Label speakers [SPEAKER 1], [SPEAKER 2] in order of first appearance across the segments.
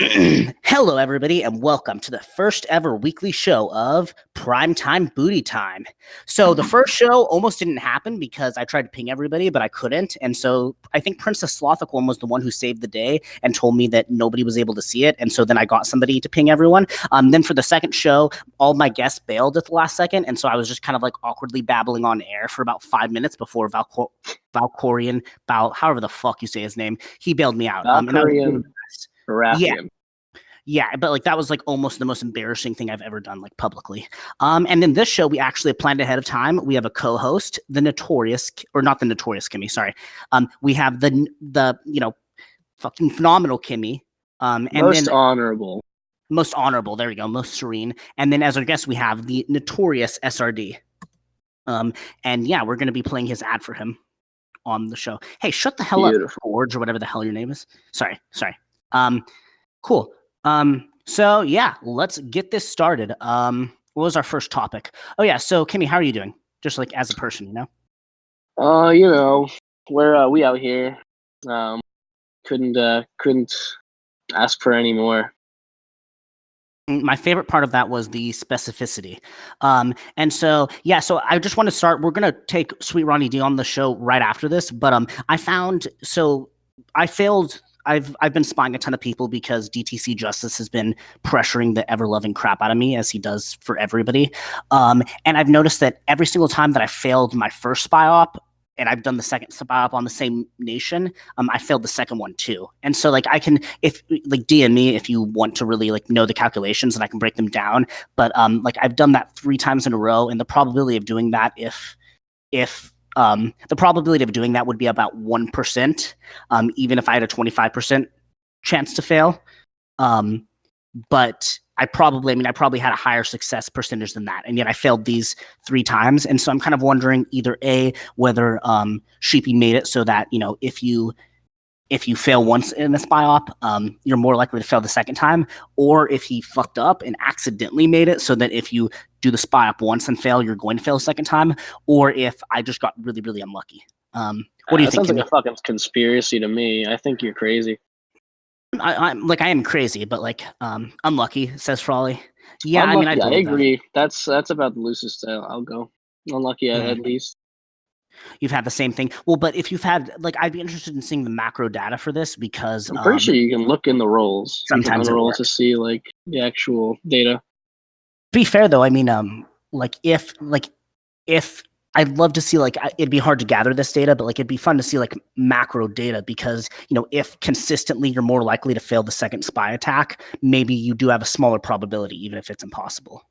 [SPEAKER 1] Hello, everybody, and welcome to the first ever weekly show of Primetime Booty Time. So, the first show almost didn't happen because I tried to ping everybody, but I couldn't. And so, I think Princess Slothic was the one who saved the day and told me that nobody was able to see it. And so, then I got somebody to ping everyone. Then, for the second show, all my guests bailed at the last second. And so, I was just kind of like awkwardly babbling on air for about 5 minutes before Valkorian, however the fuck you say his name, he bailed me out.
[SPEAKER 2] Valkorian.
[SPEAKER 1] Yeah. Yeah, but like that was like almost the most embarrassing thing I've ever done, like publicly. And then this show we actually planned ahead of time. We have a co-host, the notorious, or not the notorious Kimmy, sorry. We have the fucking phenomenal Kimmy. And
[SPEAKER 2] most
[SPEAKER 1] then
[SPEAKER 2] honorable.
[SPEAKER 1] Most honorable, there we go, most serene. And then as our guest, we have the notorious SRD. And yeah, we're gonna be playing his ad for him on the show. Hey, shut the hell up, George, or whatever the hell your name is. Sorry. Cool. So yeah, let's get this started. What was our first topic? Oh yeah, so Kimmy, how are you doing? Just like as a person, you know?
[SPEAKER 2] We out here. Couldn't ask for any more.
[SPEAKER 1] My favorite part of that was the specificity. And so yeah, so I just want to start. We're gonna take Sweet Ronny D on the show right after this, but I failed. I've been spying a ton of people because DTC Justice has been pressuring the ever-loving crap out of me, as he does for everybody. And I've noticed that every single time that I failed my first spy op, and I've done the second spy op on the same nation, I failed the second one too. And so like I can, if like DM me if you want to really like know the calculations, and I can break them down. But like I've done that 3 times in a row, and the probability of doing that the probability of doing that would be about 1%, even if I had a 25% chance to fail. But I probably had a higher success percentage than that, and yet I failed these 3 times. And so I'm kind of wondering either whether Sheepy made it so that if you fail once in a spy op, you're more likely to fail the second time, or if he fucked up and accidentally made it so that if you do the spy op once and fail, you're going to fail a second time, or if I just got really, really unlucky. What do you think?
[SPEAKER 2] Sounds like a fucking conspiracy to me. I think you're crazy.
[SPEAKER 1] I am crazy, but like unlucky, says Frawley. Yeah,
[SPEAKER 2] unlucky,
[SPEAKER 1] I
[SPEAKER 2] agree. That. That's about the loosest style. I'll go unlucky at least.
[SPEAKER 1] You've had the same thing. Well, but if you've had, like, I'd be interested in seeing the macro data for this because
[SPEAKER 2] I'm pretty sure you can look in the rolls.
[SPEAKER 1] Sometimes
[SPEAKER 2] you can to see like the actual data.
[SPEAKER 1] Be fair though, I mean, if I'd love to see, like, it'd be hard to gather this data, but like it'd be fun to see like macro data because if consistently you're more likely to fail the second spy attack, maybe you do have a smaller probability, even if it's impossible.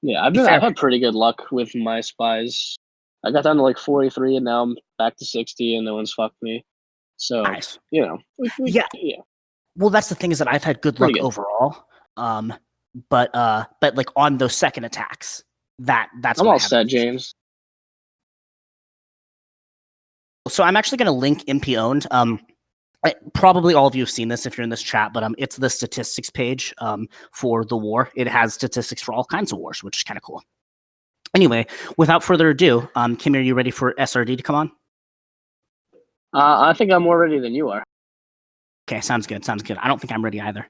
[SPEAKER 2] Yeah, I've had pretty good luck with my spies. I got down to like 43, and now I'm back to 60, and no one's fucked me. So
[SPEAKER 1] nice.
[SPEAKER 2] Yeah.
[SPEAKER 1] Well, that's the thing, is that I've had good luck overall. But like on those second attacks, that's
[SPEAKER 2] I'm all set, James.
[SPEAKER 1] So I'm actually going to link MP owned. Probably all of you have seen this if you're in this chat, but it's the statistics page for the war. It has statistics for all kinds of wars, which is kind of cool. Anyway, without further ado, Kim, are you ready for SRD to come on?
[SPEAKER 2] I think I'm more ready than you are.
[SPEAKER 1] Okay, sounds good. I don't think I'm ready either.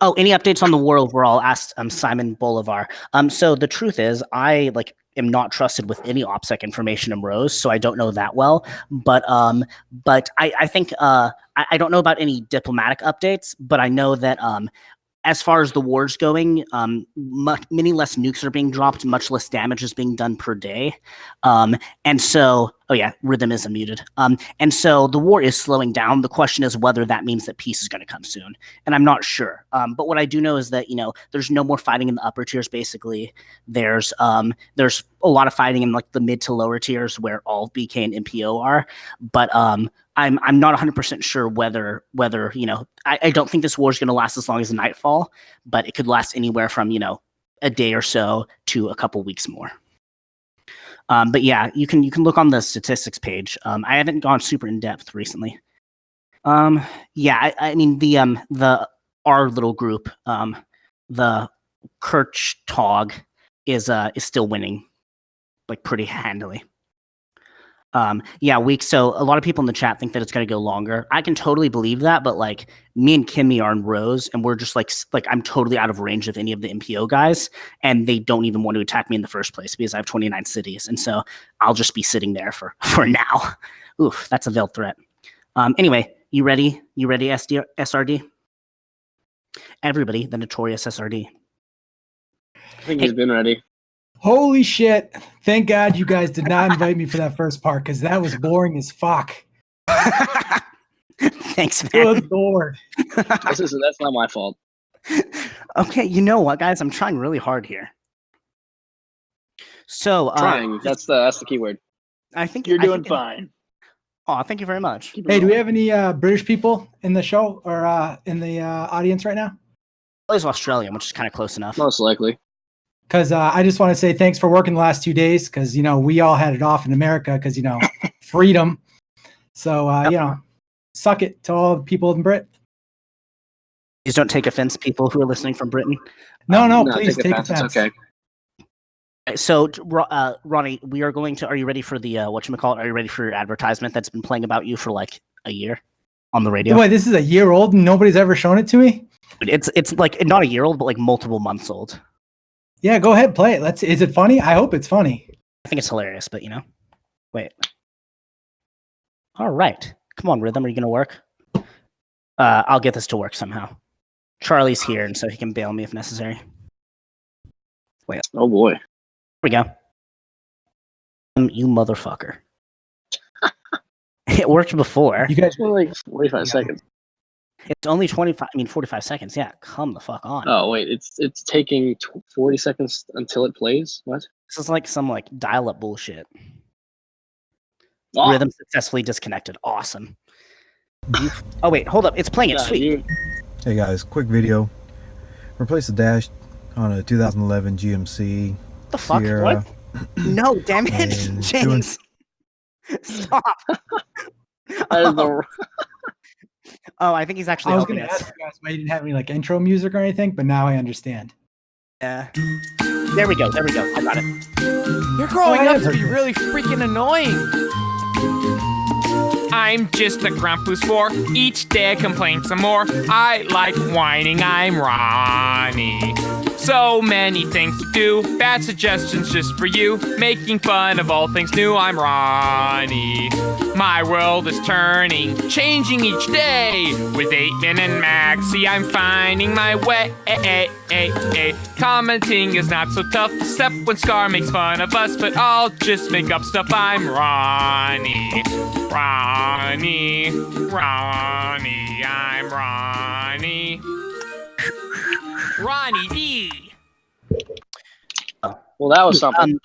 [SPEAKER 1] Oh, any updates on the war overall? Asked Simon Bolivar. So the truth is, I am not trusted with any OPSEC information in Rose, so I don't know that well. But I think I don't know about any diplomatic updates, but I know that as far as the war's going, many less nukes are being dropped, much less damage is being done per day. And so, oh yeah, rhythm is unmuted. And so the war is slowing down. The question is whether that means that peace is going to come soon. And I'm not sure. But what I do know is that, there's no more fighting in the upper tiers, basically. There's a lot of fighting in like the mid to lower tiers where all BK and MPO are. But I'm not 100% sure whether I don't think this war is going to last as long as Nightfall, but it could last anywhere from a day or so to a couple weeks more. But yeah, you can look on the statistics page. I haven't gone super in depth recently. Yeah, I mean the our little group, the Kirchtog is still winning like pretty handily. Yeah, week. So a lot of people in the chat think that it's going to go longer. I can totally believe that, but like me and Kimmy are in rows, and we're just like I'm totally out of range of any of the MPO guys, and they don't even want to attack me in the first place because I have 29 cities, and so I'll just be sitting there for now. Oof, that's a veiled threat. Anyway, you ready? You ready, SRD? Everybody, the notorious SRD.
[SPEAKER 2] I think he's been ready.
[SPEAKER 3] Holy shit. Thank God you guys did not invite me for that first part because that was boring as fuck.
[SPEAKER 1] Thanks, man.
[SPEAKER 3] Good Lord.
[SPEAKER 2] That's not my fault.
[SPEAKER 1] Okay, you know what, guys? I'm trying really hard here. So
[SPEAKER 2] trying. That's the key word.
[SPEAKER 1] I think
[SPEAKER 2] you're doing fine.
[SPEAKER 1] Oh, thank you very much.
[SPEAKER 3] Hey, do we have any British people in the show or in the audience right now?
[SPEAKER 1] It's Australian, which is kind of close enough.
[SPEAKER 2] Most likely.
[SPEAKER 3] Because I just want to say thanks for working the last 2 days because, we all had it off in America because, freedom. So, suck it to all the people in Britain.
[SPEAKER 1] Please don't take offense, people who are listening from Britain.
[SPEAKER 3] No, please take offense.
[SPEAKER 2] It's okay.
[SPEAKER 1] So, Ronnie, we are going to. Are you ready for the whatchamacallit? Are you ready for your advertisement that's been playing about you for like a year on the radio?
[SPEAKER 3] Wait, this is a year old and nobody's ever shown it to me?
[SPEAKER 1] It's like not a year old, but like multiple months old.
[SPEAKER 3] Yeah, go ahead, play it. Is it funny? I hope it's funny.
[SPEAKER 1] I think it's hilarious, but wait. All right, come on, Rhythm. Are you gonna work? I'll get this to work somehow. Charlie's here, and so he can bail me if necessary. Wait.
[SPEAKER 2] Oh boy.
[SPEAKER 1] Here we go. You motherfucker. It worked before.
[SPEAKER 3] You guys
[SPEAKER 2] were like 45 seconds.
[SPEAKER 1] It's only 45 seconds. Yeah, come the fuck on.
[SPEAKER 2] Oh wait, it's taking 40 seconds until it plays. What?
[SPEAKER 1] This is like some dial-up bullshit.
[SPEAKER 2] Oh.
[SPEAKER 1] Rhythm successfully disconnected. Awesome. Oh wait, hold up. It's playing it. Sweet.
[SPEAKER 4] Hey guys, quick video. Replace the dash on a 2011 GMC.
[SPEAKER 1] The fuck?
[SPEAKER 4] Sierra.
[SPEAKER 1] What? No, damn it, James. Stop. Oh, I think he's actually.
[SPEAKER 3] I was going to ask you guys why you didn't have any intro music or anything, but now I understand.
[SPEAKER 1] Yeah. There we go. I got it.
[SPEAKER 5] You're growing up to be really freaking annoying. I'm just a grumpus for each day I complain some more. I like whining, I'm Ronnie. So many things to do, bad suggestions just for you. Making fun of all things new, I'm Ronnie. My world is turning, changing each day. With 8-Min and Maxie, I'm finding my way. Commenting is not so tough, except when Scar makes fun of us. But I'll just make up stuff, I'm Ronnie. Ronnie, I'm Ronnie. Ronnie D.
[SPEAKER 2] Well, that was something.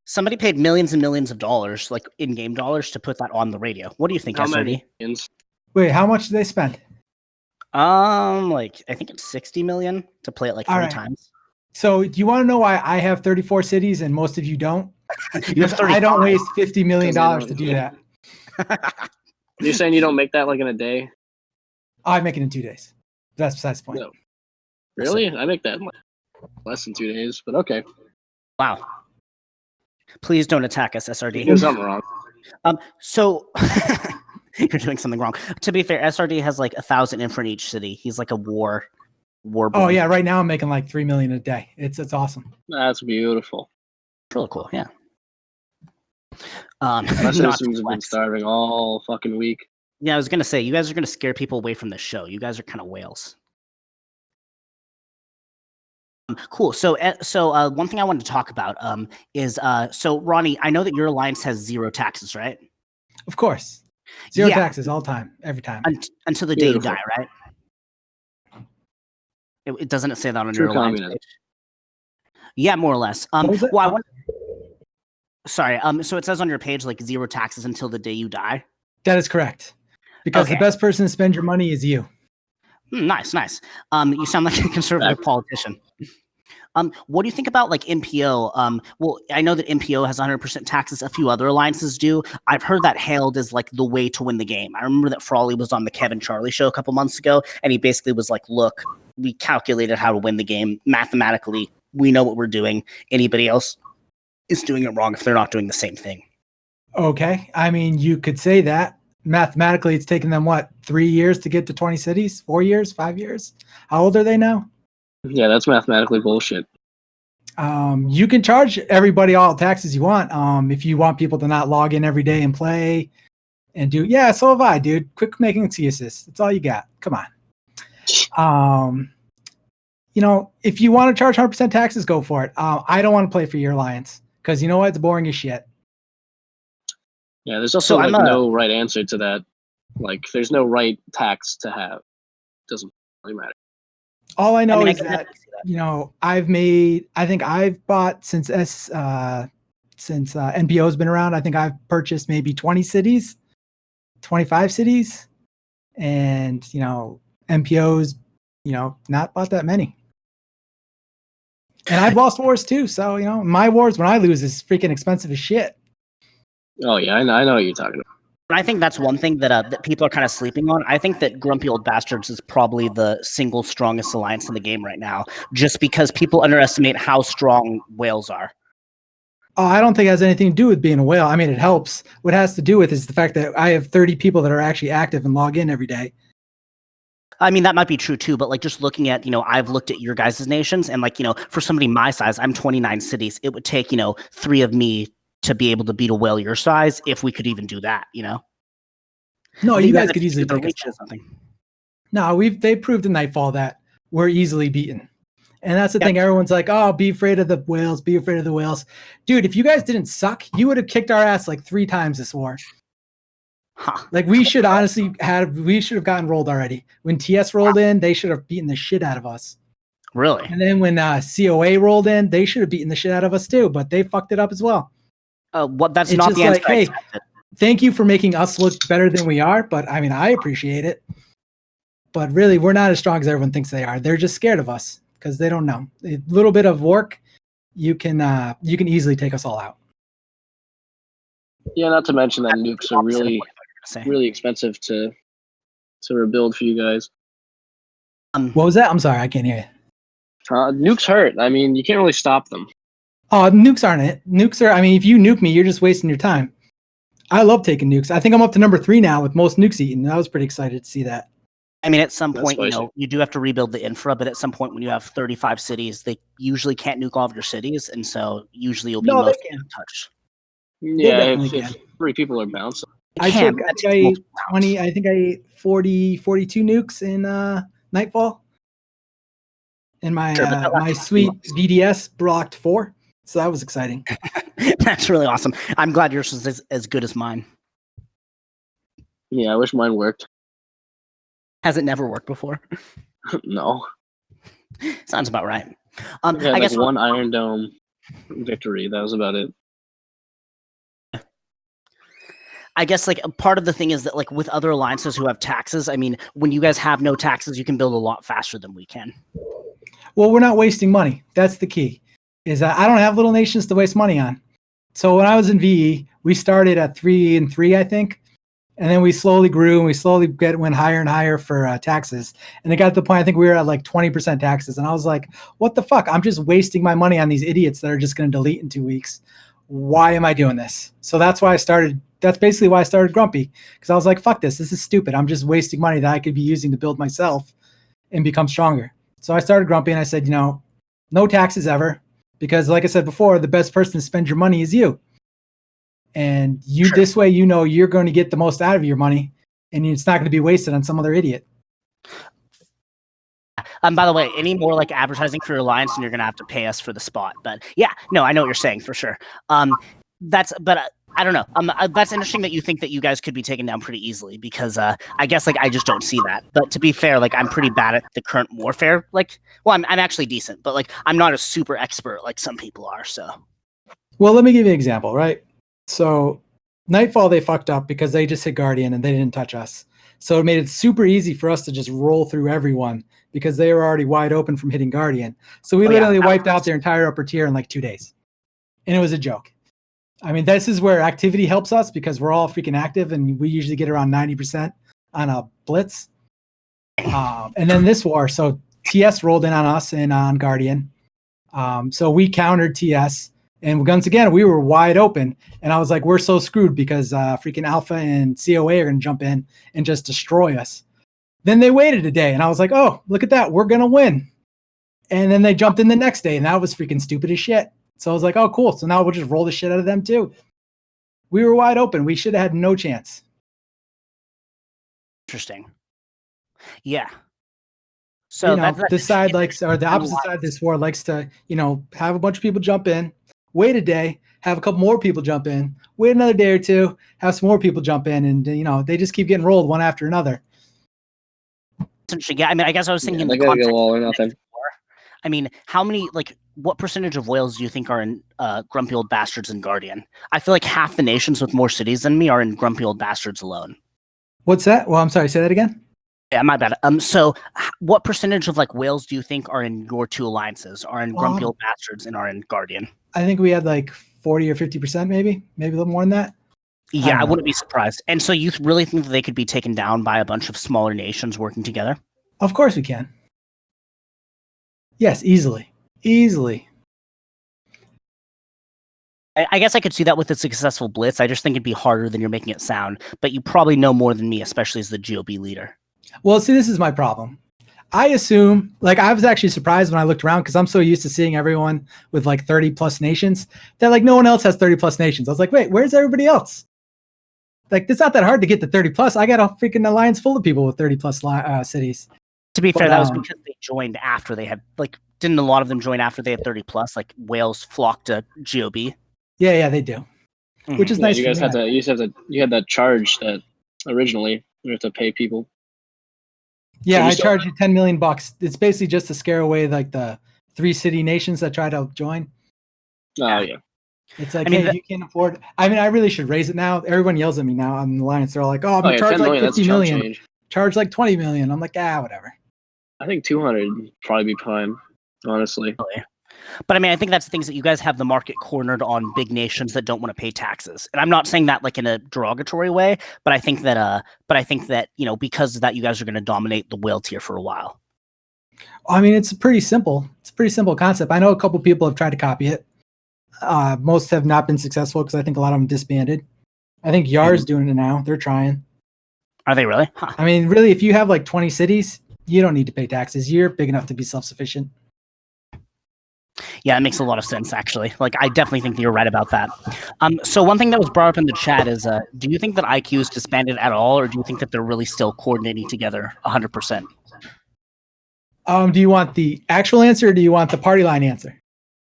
[SPEAKER 1] Somebody paid millions and millions of dollars, like in-game dollars, to put that on the radio. What do you think, SRD?
[SPEAKER 3] Wait, how much did they spend?
[SPEAKER 1] I think it's 60 million to play it like 3 times.
[SPEAKER 3] So, do you want to know why I have 34 cities and most of you don't? Because I don't waste $50 million to do that.
[SPEAKER 2] You're saying you don't make that in a day?
[SPEAKER 3] I make it in 2 days. That's besides the point.
[SPEAKER 2] No. Really? I make that in less than 2 days, but okay.
[SPEAKER 1] Wow. Please don't attack us, SRD.
[SPEAKER 2] You did something wrong.
[SPEAKER 1] So you're doing something wrong. To be fair, SRD has 1,000 info in each city. He's like a war boy.
[SPEAKER 3] Oh yeah, right now I'm making $3 million a day. It's awesome.
[SPEAKER 2] That's beautiful.
[SPEAKER 1] Really cool, yeah.
[SPEAKER 2] My citizens have been starving all fucking week.
[SPEAKER 1] Yeah, I was gonna say you guys are gonna scare people away from the show. You guys are kind of whales. Cool. So one thing I wanted to talk about is so Ronnie, I know that your alliance has 0 taxes, right?
[SPEAKER 3] Of course, 0 taxes all time, every time
[SPEAKER 1] until the day you die, right? It doesn't say that on your alliance page. Yeah, more or less. Sorry. So it says on your page 0 taxes until the day you die.
[SPEAKER 3] That is correct. Because the best person to spend your money is you.
[SPEAKER 1] Nice. You sound like a conservative politician. What do you think about MPO? Well, I know that MPO has 100% taxes. A few other alliances do. I've heard that hailed as the way to win the game. I remember that Frawley was on the Kevin Charlie show a couple months ago, and he basically was like, "Look, we calculated how to win the game mathematically. We know what we're doing. Anybody else is doing it wrong if they're not doing the same thing."
[SPEAKER 3] Okay. I mean, you could say that. Mathematically, it's taken them, what, 3 years to get to 20 cities? 4 years? 5 years? How old are they now?
[SPEAKER 2] Yeah, that's mathematically bullshit.
[SPEAKER 3] You can charge everybody all the taxes you want. If you want people to not log in every day and play and do, yeah, so have I, dude. Quit making excuses. That's all you got. Come on. If you want to charge 100% taxes, go for it. I don't want to play for your alliance because you know what? It's boring as shit.
[SPEAKER 2] Yeah, there's also
[SPEAKER 1] So
[SPEAKER 2] no right answer to that. Like, there's no right tax to have. Doesn't really matter.
[SPEAKER 3] All I know
[SPEAKER 1] I
[SPEAKER 3] is
[SPEAKER 1] can
[SPEAKER 3] that,
[SPEAKER 1] definitely see that.
[SPEAKER 3] I think I've bought since NPO's been around, I think I've purchased maybe 20 cities, 25 cities. And, NPO's, not bought that many. And I've lost wars too. So, my wars, when I lose, is freaking expensive as shit.
[SPEAKER 2] Oh, yeah, I know what you're talking about.
[SPEAKER 1] And I think that's one thing that people are kind of sleeping on. I think that Grumpy Old Bastards is probably the single strongest alliance in the game right now, just because people underestimate how strong whales are.
[SPEAKER 3] Oh, I don't think it has anything to do with being a whale. I mean, it helps. What it has to do with is the fact that I have 30 people that are actually active and log in every day.
[SPEAKER 1] I mean, that might be true too, but like just looking at, I've looked at your guys' nations and like, for somebody my size, I'm 29 cities. It would take, 3 of me to be able to beat a whale your size if we could even do that,
[SPEAKER 3] No, you guys could easily
[SPEAKER 1] take
[SPEAKER 3] take us
[SPEAKER 1] or something.
[SPEAKER 3] No, they proved in Nightfall that we're easily beaten. And that's the thing. Everyone's like, oh, be afraid of the whales, be afraid of the whales. Dude, if you guys didn't suck, you would have kicked our ass like 3 times this war.
[SPEAKER 1] Huh.
[SPEAKER 3] Like we should honestly we should have gotten rolled already. When TS rolled in, they should have beaten the shit out of us.
[SPEAKER 1] Really?
[SPEAKER 3] And then when COA rolled in, they should have beaten the shit out of us too, but they fucked it up as well.
[SPEAKER 1] That's
[SPEAKER 3] It's
[SPEAKER 1] not
[SPEAKER 3] just
[SPEAKER 1] the answer
[SPEAKER 3] like,
[SPEAKER 1] I
[SPEAKER 3] hey,
[SPEAKER 1] expected.
[SPEAKER 3] Thank you for making us look better than we are, but I mean, I appreciate it. But really, we're not as strong as everyone thinks they are. They're just scared of us because they don't know. A little bit of work, you can easily take us all out.
[SPEAKER 2] Yeah, not to mention that nukes are really expensive to rebuild for you guys.
[SPEAKER 3] What was that? I'm sorry, I can't hear you.
[SPEAKER 2] Nukes hurt. I mean, you can't really stop them.
[SPEAKER 3] Oh, nukes aren't it. Nukes are, I mean, if you nuke me, you're just wasting your time. I love taking nukes. I think I'm up to number 3 now with most nukes eaten. I was pretty excited to see that.
[SPEAKER 1] I mean, at some point, you do have to rebuild the infra, but at some point when you have 35 cities, they usually can't nuke all of your cities, and so usually you'll be mostly untouched.
[SPEAKER 2] Yeah, if 3 people are bouncing.
[SPEAKER 3] I think I ate 42 nukes in Nightfall. And my sweet VDS blocked 4. So that was exciting.
[SPEAKER 1] That's really awesome. I'm glad yours was as good as mine.
[SPEAKER 2] Yeah, I wish mine worked.
[SPEAKER 1] Has it never worked before?
[SPEAKER 2] No.
[SPEAKER 1] Sounds about right.
[SPEAKER 2] I guess one Iron Dome victory. That was about it.
[SPEAKER 1] I guess like part of the thing is that like with other alliances who have taxes, I mean, when you guys have no taxes, you can build a lot faster than we can.
[SPEAKER 3] Well, we're not wasting money. That's the key. Is that I don't have little nations to waste money on. So when I was in VE, we started at 3 and 3, I think. And then we slowly grew and we slowly went higher and higher for taxes. And it got to the point, I think we were at like 20% taxes. And I was like, what the fuck? I'm just wasting my money on these idiots that are just going to delete in 2 weeks. Why am I doing this? So that's basically why I started Grumpy. Because I was like, fuck this. This is stupid. I'm just wasting money that I could be using to build myself and become stronger. So I started Grumpy and I said, no taxes ever. Because like I said before, the best person to spend your money is you. And this way, you're going to get the most out of your money and it's not going to be wasted on some other idiot.
[SPEAKER 1] By the way, any more like advertising for your alliance and you're going to have to pay us for the spot. But yeah, no, I know what you're saying for sure. I don't know. That's interesting that you think that you guys could be taken down pretty easily because I guess like I just don't see that. But to be fair, like I'm pretty bad at the current warfare. Like, well, I'm actually decent, but like I'm not a super expert like some people are. So,
[SPEAKER 3] well, let me give you an example, right? So, Nightfall they fucked up because they just hit Guardian and they didn't touch us. So it made it super easy for us to just roll through everyone because they were already wide open from hitting Guardian. So we literally wiped out their entire upper tier in like 2 days, and it was a joke. I mean, this is where activity helps us because we're all freaking active and we usually get around 90% on a blitz. And then this war, so TS rolled in on us and on Guardian. So we countered TS And once again, we were wide open. And I was like, we're so screwed because freaking Alpha and COA are going to jump in and just destroy us. Then they waited a day and I was like, oh, look at that. We're going to win. And then they jumped in the next day and that was freaking stupid as shit. So I was like, oh, cool. So now we'll just roll the shit out of them too. We were wide open. We should have had no chance.
[SPEAKER 1] Interesting. Yeah. So
[SPEAKER 3] this side likes, or the opposite side of this war likes to, have a bunch of people jump in, wait a day, have a couple more people jump in, wait another day or two, have some more people jump in, and they just keep getting rolled one after another.
[SPEAKER 1] Yeah, I mean, I guess I was thinking in the context all or nothing. I mean, what percentage of whales do you think are in Grumpy Old Bastards and Guardian? I feel like half the nations with more cities than me are in Grumpy Old Bastards alone.
[SPEAKER 3] What's that? Well, I'm sorry, say that again.
[SPEAKER 1] Yeah, my bad. So what percentage of whales do you think are in your two alliances, are in Grumpy Old Bastards and are in Guardian?
[SPEAKER 3] I think we had 40 or 50%, maybe a little more than that.
[SPEAKER 1] Yeah, I wouldn't be surprised. And so you really think that they could be taken down by a bunch of smaller nations working together?
[SPEAKER 3] Of course we can. Yes, easily. Easily.
[SPEAKER 1] I guess I could see that with a successful blitz. I just think it'd be harder than you're making it sound. But you probably know more than me, especially as the GOB leader.
[SPEAKER 3] Well, see, this is my problem. I assume, I was actually surprised when I looked around because I'm so used to seeing everyone with 30 plus nations that no one else has 30 plus nations. I was like, wait, where's everybody else? It's not that hard to get to 30 plus. I got a freaking alliance full of people with 30 plus cities.
[SPEAKER 1] To be fair, that was because they joined after they had, didn't a lot of them join after they had 30 plus? Whales flocked to GOB.
[SPEAKER 3] Yeah, they do. Mm-hmm. Which is nice.
[SPEAKER 2] You guys had that charge that originally you have to pay people.
[SPEAKER 3] Yeah, I charge you $10 million. It's basically just to scare away the 3 city nations that try to join.
[SPEAKER 2] Oh yeah.
[SPEAKER 3] It's you can't afford. I mean, I really should raise it now. Everyone yells at me now on the Alliance. They're like, "Oh, I'm gonna charge 50 million. Change. Charge 20 million." I'm like, whatever.
[SPEAKER 2] I think 200 would probably be fine, honestly.
[SPEAKER 1] But I mean, I think that's the things that you guys have the market cornered on big nations that don't want to pay taxes. And I'm not saying that in a derogatory way, but I think that because of that, you guys are going to dominate the whale tier for a while.
[SPEAKER 3] I mean, it's pretty simple. It's a pretty simple concept. I know a couple people have tried to copy it. Most have not been successful because I think a lot of them disbanded. I think Yar's doing it now. They're trying.
[SPEAKER 1] Are they really? Huh.
[SPEAKER 3] I mean, really, if you have 20 cities, you don't need to pay taxes. You're big enough to be self-sufficient.
[SPEAKER 1] Yeah, it makes a lot of sense, actually. I definitely think that you're right about that. So one thing that was brought up in the chat is, do you think that IQ is disbanded at all, or do you think that they're really still coordinating together 100%?
[SPEAKER 3] Do you want the actual answer, or do you want the party line answer?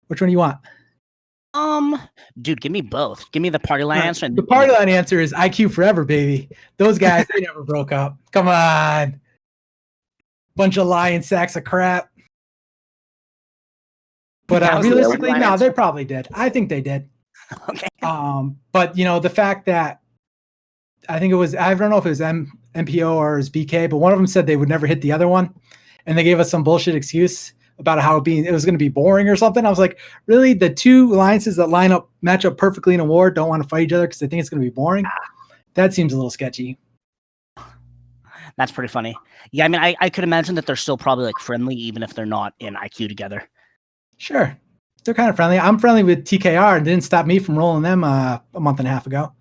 [SPEAKER 3] Which one do you want?
[SPEAKER 1] Dude, give me both. Give me the party line answer.
[SPEAKER 3] The party line answer is IQ forever, baby. Those guys, they never broke up. Come on. Bunch of lying sacks of crap. But realistically, no, they probably did. I think they did.
[SPEAKER 1] Okay.
[SPEAKER 3] But the fact that I think it was, I don't know if it was MPO or it was BK, but one of them said they would never hit the other one, and they gave us some bullshit excuse about how it was going to be boring or something. I was like, really? The two alliances that match up perfectly in a war don't want to fight each other because they think it's going to be boring? That seems a little sketchy.
[SPEAKER 1] That's pretty funny. Yeah, I mean, I could imagine that they're still probably friendly, even if they're not in IQ together.
[SPEAKER 3] Sure. They're kind of friendly. I'm friendly with TKR and didn't stop me from rolling them a month and a half ago.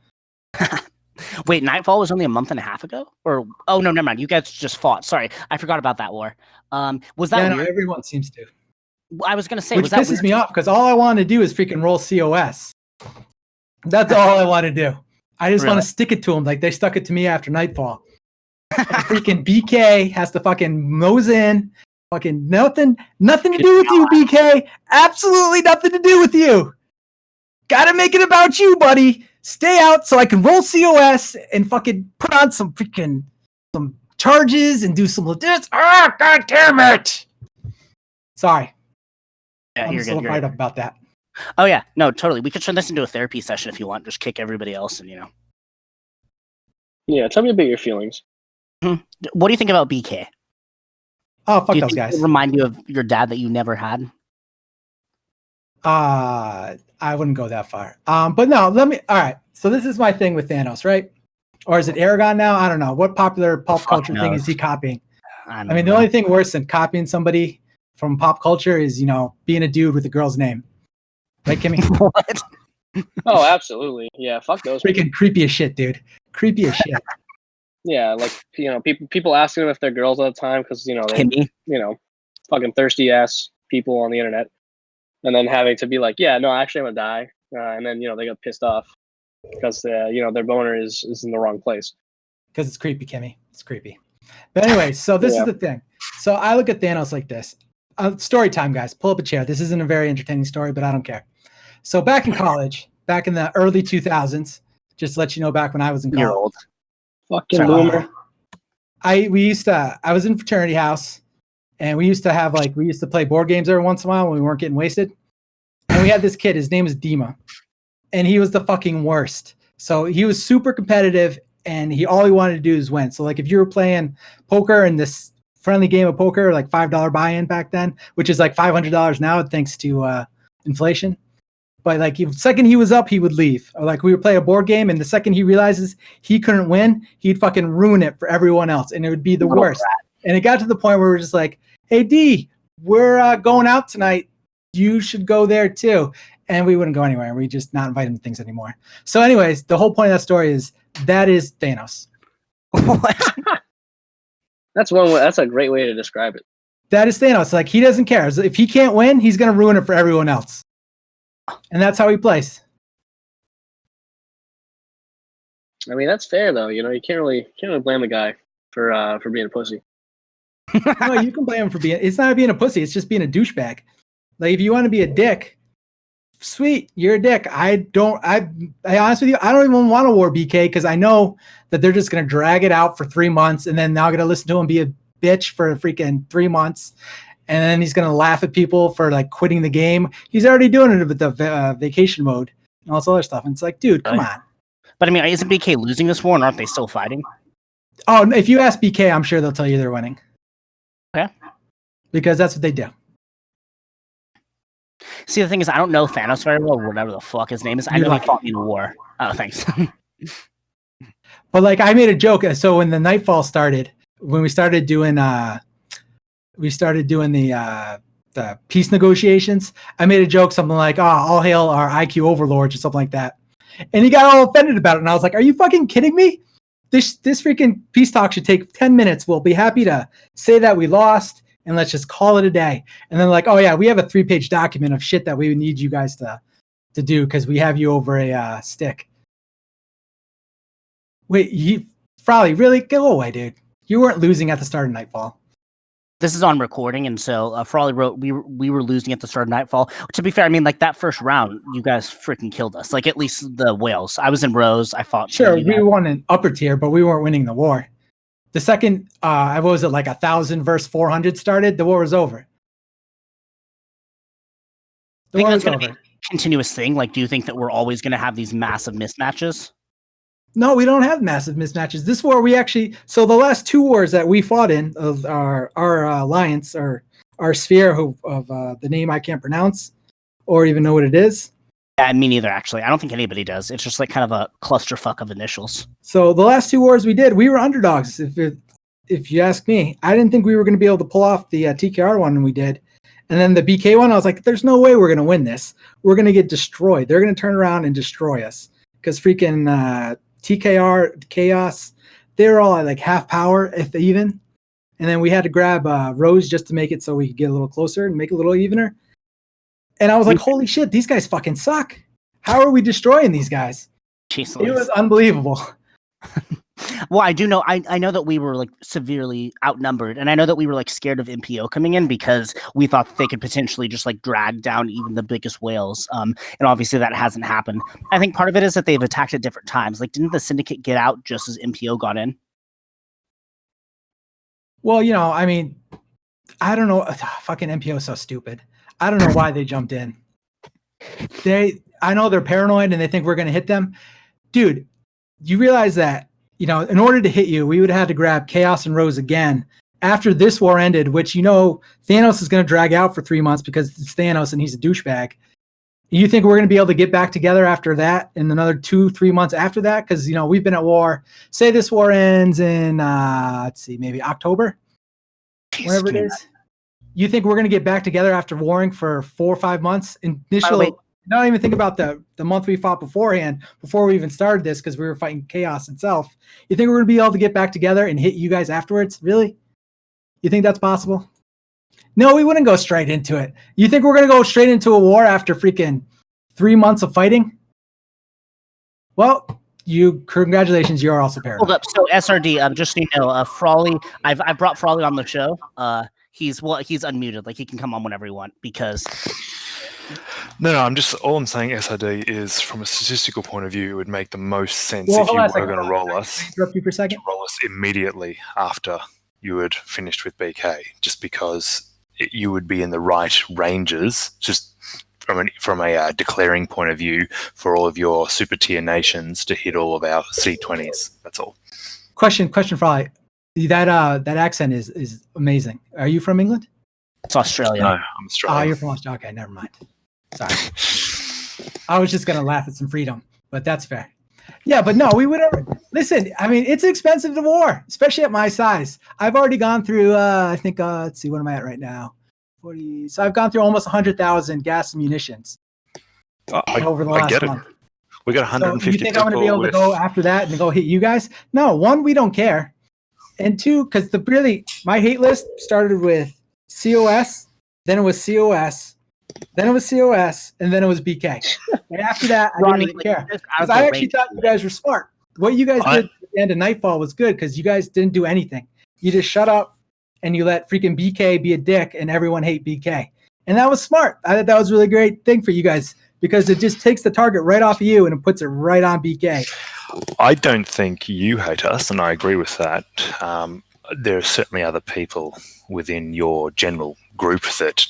[SPEAKER 1] Wait, Nightfall was only a month and a half ago? Or no, never mind. You guys just fought. Sorry, I forgot about that war. Was that weird?
[SPEAKER 3] Everyone seems to.
[SPEAKER 1] I was going to say,
[SPEAKER 3] which pisses me off because all I want to do is freaking roll COS. That's all I want to do. I just want to stick it to them like they stuck it to me after Nightfall. Freaking BK has to fucking nose in. Fucking nothing to do with you, BK. Absolutely nothing to do with you. Gotta make it about you, buddy. Stay out so I can roll COS and fucking put on some charges and do some legit. Ah, god damn it. Sorry.
[SPEAKER 1] Yeah,
[SPEAKER 3] I'm still fired up about that.
[SPEAKER 1] Oh yeah, no, totally. We could turn this into a therapy session if you want. Just kick everybody else and
[SPEAKER 2] Yeah, tell me about your feelings.
[SPEAKER 1] What do you think about BK?
[SPEAKER 3] Oh, fuck those guys.
[SPEAKER 1] Remind you of your dad that you never had?
[SPEAKER 3] I wouldn't go that far. But no, all right. So this is my thing with Thanos, right? Or is it Aragon now? I don't know. What popular pop culture thing is he copying? I mean, the only thing worse than copying somebody from pop culture is, being a dude with a girl's name. Right, Kimmy?
[SPEAKER 1] What?
[SPEAKER 2] Oh, absolutely. Yeah, fuck those.
[SPEAKER 3] Freaking creepy as shit, dude. Creepy as shit.
[SPEAKER 2] Yeah, like people asking them if they're girls all the time because they
[SPEAKER 1] Kimmy.
[SPEAKER 2] fucking thirsty ass people on the internet, and then having to be like, yeah, no, actually I'm gonna die, and then they get pissed off because their boner is in the wrong place.
[SPEAKER 3] Because it's creepy, Kimmy. It's creepy. But anyway, so this is the thing. So I look at Thanos like this. Story time, guys. Pull up a chair. This isn't a very entertaining story, but I don't care. So back in college, back in the early 2000s, just to let you know, back when I was in college.
[SPEAKER 1] You're old.
[SPEAKER 2] Fucking boomer.
[SPEAKER 3] I was in fraternity house, and we used to play board games every once in a while when we weren't getting wasted. And we had this kid, his name is Dima, and he was the fucking worst. So he was super competitive, and all he wanted to do is win. So like if you were playing poker in this friendly game of poker, like $5 buy-in back then, which is like $500 now thanks to inflation. But like the second he was up, he would leave. Or like we would play a board game, and the second he realizes he couldn't win, he'd fucking ruin it for everyone else, and it would be the worst. And it got to the point where we're just like, "Hey D, we're going out tonight. You should go there too." And we wouldn't go anywhere. We just not invite him to things anymore. So, anyways, the whole point of that story is that is Thanos.
[SPEAKER 2] That's one way. That's a great way to describe it.
[SPEAKER 3] That is Thanos. Like he doesn't care. If he can't win, he's gonna ruin it for everyone else. And that's how he plays.
[SPEAKER 2] I mean, that's fair though. You can't really blame the guy for being a pussy.
[SPEAKER 3] No, you can blame him for it's not being a pussy. It's just being a douchebag. Like if you want to be a dick, sweet, you're a dick. I honestly with you, I don't even want a war BK because I know that they're just going to drag it out for 3 months and then now I'm going to listen to him be a bitch for freaking 3 months. And then he's going to laugh at people for like quitting the game. He's already doing it with the vacation mode and all this other stuff. And it's like, dude, come on.
[SPEAKER 1] But I mean, isn't BK losing this war and aren't they still fighting?
[SPEAKER 3] Oh, if you ask BK, I'm sure they'll tell you they're winning.
[SPEAKER 1] Okay.
[SPEAKER 3] Because that's what they do.
[SPEAKER 1] See, the thing is, I don't know Thanos very well, or whatever the fuck his name is. I know he fought me in a war. Oh, thanks.
[SPEAKER 3] But like, I made a joke. So when the Nightfall started, when we started doing the peace negotiations, I made a joke, something like, "Oh, all hail our IQ overlords," or something like that. And he got all offended about it. And I was like, "Are you fucking kidding me? This freaking peace talk should take 10 minutes. We'll be happy to say that we lost and let's just call it a day." And then like, "Oh yeah, we have a 3-page document of shit that we would need you guys to do because we have you over a stick." Wait, Frolly, really? Go away, dude. You weren't losing at the start of Nightfall.
[SPEAKER 1] This is on recording, and so Frawley wrote, we were losing at the start of Nightfall. To be fair, I mean, like that first round, you guys freaking killed us. Like at least the whales. I was in Rose. I fought.
[SPEAKER 3] Sure, we won an upper tier, but we weren't winning the war. The second, what was it, like 1,000 versus 400 started, the war was over.
[SPEAKER 1] The war was over. Be a continuous thing. Like, do you think that we're always going to have these massive mismatches?
[SPEAKER 3] No, we don't have massive mismatches. This war, so the last 2 wars that we fought in, of our alliance, or our sphere of the name I can't pronounce or even know what it is.
[SPEAKER 1] Yeah, me neither, actually. I don't think anybody does. It's just like kind of a clusterfuck of initials.
[SPEAKER 3] So the last 2 wars we did, we were underdogs. If you ask me, I didn't think we were going to be able to pull off the TKR one, and we did. And then the BK one, I was like, there's no way we're going to win this. We're going to get destroyed. They're going to turn around and destroy us because freaking TKR, Chaos, they're all at like half power, if even. And then we had to grab Rose just to make it so we could get a little closer and make it a little evener. And I was like, holy shit, these guys fucking suck. How are we destroying these guys?
[SPEAKER 1] Jeez,
[SPEAKER 3] it was unbelievable.
[SPEAKER 1] Well, I do know. I know that we were like severely outnumbered, and I know that we were like scared of MPO coming in because we thought that they could potentially just like drag down even the biggest whales. And obviously that hasn't happened. I think part of it is that they've attacked at different times. Like, didn't the Syndicate get out just as MPO got in?
[SPEAKER 3] Well, I mean, I don't know. Fucking MPO is so stupid. I don't know why they jumped in. I know they're paranoid and they think we're going to hit them. Dude, you realize that, in order to hit you, we would have had to grab Chaos and Rose again after this war ended, which, Thanos is going to drag out for 3 months because it's Thanos and he's a douchebag. You think we're going to be able to get back together after that in another 2-3 months after that? Because, we've been at war. Say this war ends in, maybe October, whatever it is. You think we're going to get back together after warring for 4 or 5 months? Initial Not even think about the month we fought beforehand, before we even started this, because we were fighting chaos itself. You think we're going to be able to get back together and hit you guys afterwards? Really? You think that's possible? No, we wouldn't go straight into it. You think we're going to go straight into a war after freaking 3 months of fighting? Well, congratulations, you are also paranoid.
[SPEAKER 1] Hold up. So SRD, just so you know, Frawley, I brought Frawley on the show. He's unmuted. Like, he can come on whenever he wants, because
[SPEAKER 6] No, all I'm saying, SRD, is from a statistical point of view, it would make the most sense
[SPEAKER 3] Well,
[SPEAKER 6] if
[SPEAKER 3] hold
[SPEAKER 6] you
[SPEAKER 3] on a
[SPEAKER 6] were
[SPEAKER 3] second.
[SPEAKER 6] going to roll us.
[SPEAKER 3] Interrupt you for a second.
[SPEAKER 6] Roll us immediately after you had finished with BK, just because you would be in the right ranges, just from a declaring point of view, for all of your super tier nations to hit all of our C20s. That's all.
[SPEAKER 3] Question for Ali. That accent is amazing. Are you from England?
[SPEAKER 1] it's Australia.
[SPEAKER 6] No, I'm
[SPEAKER 3] Oh,
[SPEAKER 6] Australian.
[SPEAKER 3] you're from Australia. Okay, never mind. Sorry. I was just gonna laugh at some freedom, but that's fair. Yeah, but no, we would ever listen. I mean, it's expensive to war, especially at my size. I've already gone through. I think. Let's see, what am I at right now? 40. So I've gone through almost 100,000 gas and munitions over the
[SPEAKER 6] I
[SPEAKER 3] last
[SPEAKER 6] get it.
[SPEAKER 3] month.
[SPEAKER 6] We got
[SPEAKER 3] So
[SPEAKER 6] 150
[SPEAKER 3] you think I'm going to be able to go after that and go hit you guys? No, one, we don't care, and two, because my hate list started with COS, then it was COS, then it was COS, and then it was BK. And after that, I
[SPEAKER 1] Ronny,
[SPEAKER 3] didn't really care.
[SPEAKER 1] just out
[SPEAKER 3] Because
[SPEAKER 1] of
[SPEAKER 3] I
[SPEAKER 1] the
[SPEAKER 3] actually
[SPEAKER 1] range.
[SPEAKER 3] thought you guys were smart. What you guys did at the end of Nightfall was good, because you guys didn't do anything. You just shut up and you let freaking BK be a dick and everyone hate BK. And that was smart. I thought that was a really great thing for you guys, because it just takes the target right off of you and it puts it right on BK.
[SPEAKER 6] I don't think you hate us, and I agree with that. There are certainly other people within your general group that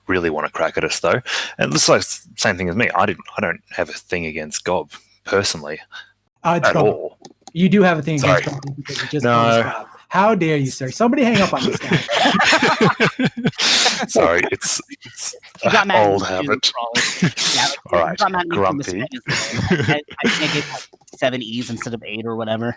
[SPEAKER 6] really want to crack at us, though. And it's like the same thing as me. I don't have a thing against Gob personally
[SPEAKER 3] It's
[SPEAKER 6] at
[SPEAKER 3] Trump.
[SPEAKER 6] all.
[SPEAKER 3] You do have a thing against
[SPEAKER 6] Sorry.
[SPEAKER 3] Trump because you just
[SPEAKER 6] No.
[SPEAKER 3] called us Rob. How dare you, sir? Somebody hang up on this guy.
[SPEAKER 6] Sorry, it's
[SPEAKER 1] He got mad at
[SPEAKER 6] old
[SPEAKER 1] me too,
[SPEAKER 6] habit.
[SPEAKER 1] probably. Yeah,
[SPEAKER 6] All
[SPEAKER 1] he
[SPEAKER 6] right,
[SPEAKER 1] got mad at me from the
[SPEAKER 6] grumpy.
[SPEAKER 1] Spanish game. I think I gave like 7 E's instead of 8 or whatever.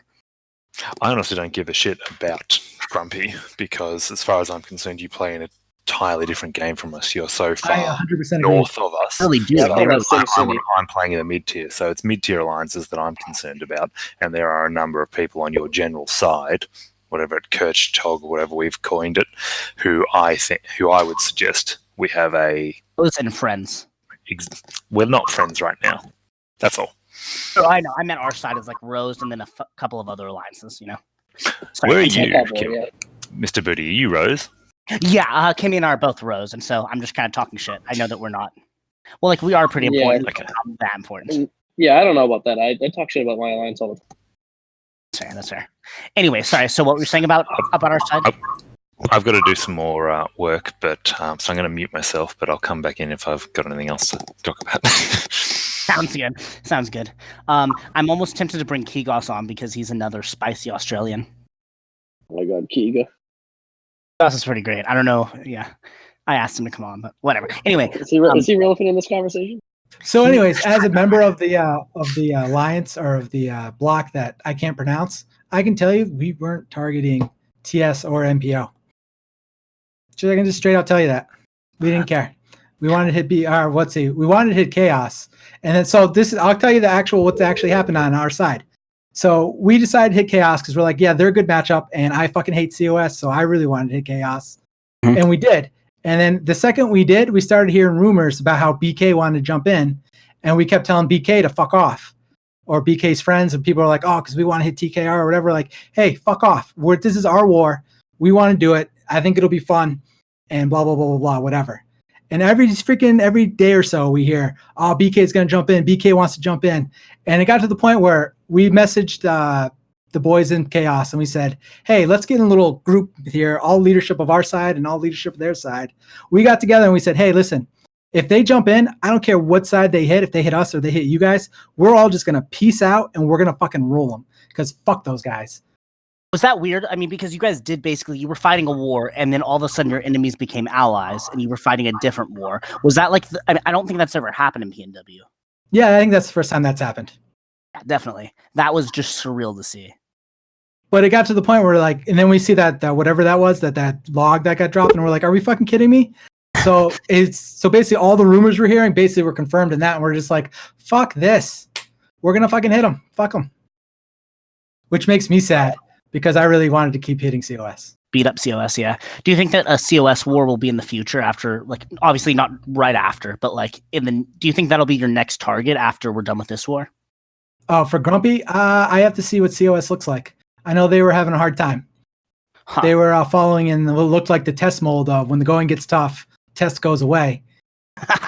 [SPEAKER 6] I honestly don't give a shit about Grumpy, because as far as I'm concerned, you play an entirely different game from us. You're so
[SPEAKER 3] I
[SPEAKER 6] far
[SPEAKER 3] 100% agree.
[SPEAKER 6] north of us.
[SPEAKER 1] Really do.
[SPEAKER 2] Yeah,
[SPEAKER 6] So
[SPEAKER 2] they're about Sim City.
[SPEAKER 6] I'm playing in the mid-tier, so it's mid-tier alliances that I'm concerned about, and there are a number of people on your general side, whatever it Kirch Tog or whatever we've coined it, who I would suggest we have
[SPEAKER 1] Those and friends.
[SPEAKER 6] we're not friends right now. That's all.
[SPEAKER 1] So I know. I meant our side is like Rose and then a couple of other alliances, you know. Sorry,
[SPEAKER 6] Where are
[SPEAKER 1] continue.
[SPEAKER 6] you,
[SPEAKER 2] Couple,
[SPEAKER 6] Kim?
[SPEAKER 2] yeah.
[SPEAKER 6] Mr. Booty? Are you Rose?
[SPEAKER 1] Yeah, Kimmy and I are both Rose, and so I'm just kind of talking shit. I know that we're not. Well, like, we are pretty
[SPEAKER 2] Yeah.
[SPEAKER 1] important.
[SPEAKER 6] Okay.
[SPEAKER 1] But not that important.
[SPEAKER 2] Yeah, I don't know about that. I talk shit about my alliance all the time.
[SPEAKER 1] That's fair. Anyway, sorry. So what were you saying about our side?
[SPEAKER 6] I've got to do some more work, but so I'm going to mute myself, but I'll come back in if I've got anything else to talk about.
[SPEAKER 1] Sounds good. I'm almost tempted to bring Kegos on because he's another spicy Australian.
[SPEAKER 2] Oh my god, Kiga.
[SPEAKER 1] Kegos is pretty great. I don't know. Yeah, I asked him to come on, but whatever. Anyway,
[SPEAKER 2] Is he relevant in this conversation?
[SPEAKER 3] So, anyways, as a member of the alliance or of the block that I can't pronounce, I can tell you we weren't targeting TS or MPO. So I can just straight out tell you that we didn't care. We wanted to hit we wanted to hit chaos, and then I'll tell you what's actually happened on our side. So we decided to hit chaos because we're like, yeah, they're a good matchup, and I fucking hate COS, so I really wanted to hit chaos, and we did. And then the second we did, we started hearing rumors about how BK wanted to jump in, and we kept telling BK to fuck off, or BK's friends, and people are like, oh, because we want to hit TKR or whatever. Like, hey, fuck off. This is our war. We want to do it. I think it'll be fun, and blah blah blah blah blah, whatever. And every day or so, we hear, oh, BK is going to jump in. BK wants to jump in, and it got to the point where we messaged the boys in Chaos, and we said, hey, let's get in a little group here, all leadership of our side and all leadership of their side. We got together and we said, hey, listen, if they jump in, I don't care what side they hit, if they hit us or they hit you guys, we're all just going to peace out and we're going to fucking roll them, because fuck those guys.
[SPEAKER 1] was that weird? I mean, because you guys you were fighting a war, and then all of a sudden your enemies became allies, and you were fighting a different war. Was that like? I don't think that's ever happened in PNW.
[SPEAKER 3] Yeah, I think that's the first time that's happened.
[SPEAKER 1] Yeah, definitely, that was just surreal to see.
[SPEAKER 3] But it got to the point where and then we see that whatever that was, that log that got dropped, and we're like, are we fucking kidding me? So basically all the rumors we're hearing basically were confirmed in that, and we're just like, fuck this. We're gonna fucking hit them. Fuck them. Which makes me sad because I really wanted to keep hitting COS.
[SPEAKER 1] Beat up COS, yeah. Do you think that a COS war will be in the future after, like, obviously not right after, but like do you think that'll be your next target after we're done with this war?
[SPEAKER 3] Oh, for Grumpy, I have to see what COS looks like. I know they were having a hard time.
[SPEAKER 1] Huh.
[SPEAKER 3] They were following in what looked like the test mold of when the going gets tough, test goes away.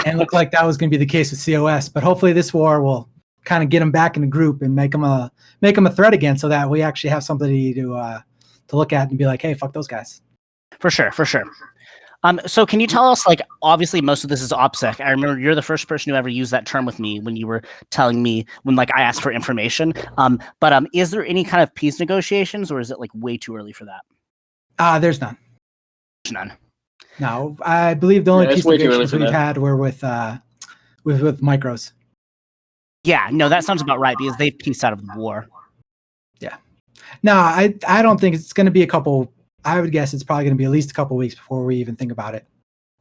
[SPEAKER 3] And it looked like that was going to be the case with COS. But hopefully this war will kind of get them back in the group and make them a threat again, so that we actually have somebody to look at and be like, hey, fuck those guys.
[SPEAKER 1] For sure. So can you tell us, like, obviously most of this is OPSEC. I remember you're the first person who ever used that term with me when you were telling me when, like, I asked for information. But is there any kind of peace negotiations, or is it like way too early for that?
[SPEAKER 3] There's none.
[SPEAKER 1] None.
[SPEAKER 3] No, I believe the only
[SPEAKER 2] it's
[SPEAKER 3] peace
[SPEAKER 2] way too early
[SPEAKER 3] negotiations
[SPEAKER 2] for
[SPEAKER 3] we've
[SPEAKER 2] that.
[SPEAKER 3] had were with micros.
[SPEAKER 1] Yeah, no, that sounds about right because they've pieced out of the war.
[SPEAKER 3] No, I don't think it's going to be a couple. I would guess it's probably going to be at least a couple weeks before we even think about it.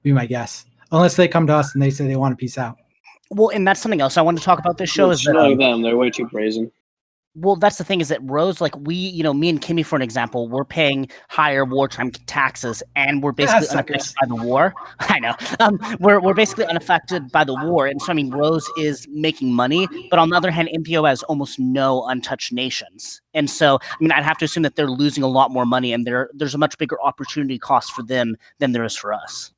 [SPEAKER 3] Be my guess, unless they come to us and they say they want to peace out.
[SPEAKER 1] Well, and that's something else I wanted to talk about this show is
[SPEAKER 2] It's
[SPEAKER 1] that
[SPEAKER 2] not like them. They're way too brazen.
[SPEAKER 1] well, that's the thing is that Rose, like me and Kimmy, for an example, we're paying higher wartime taxes, and we're basically unaffected by the war. I know. We're basically unaffected by the war, and so I mean, Rose is making money, but on the other hand, MPO has almost no untouched nations, and so I mean, I'd have to assume that they're losing a lot more money, and there's a much bigger opportunity cost for them than there is for us.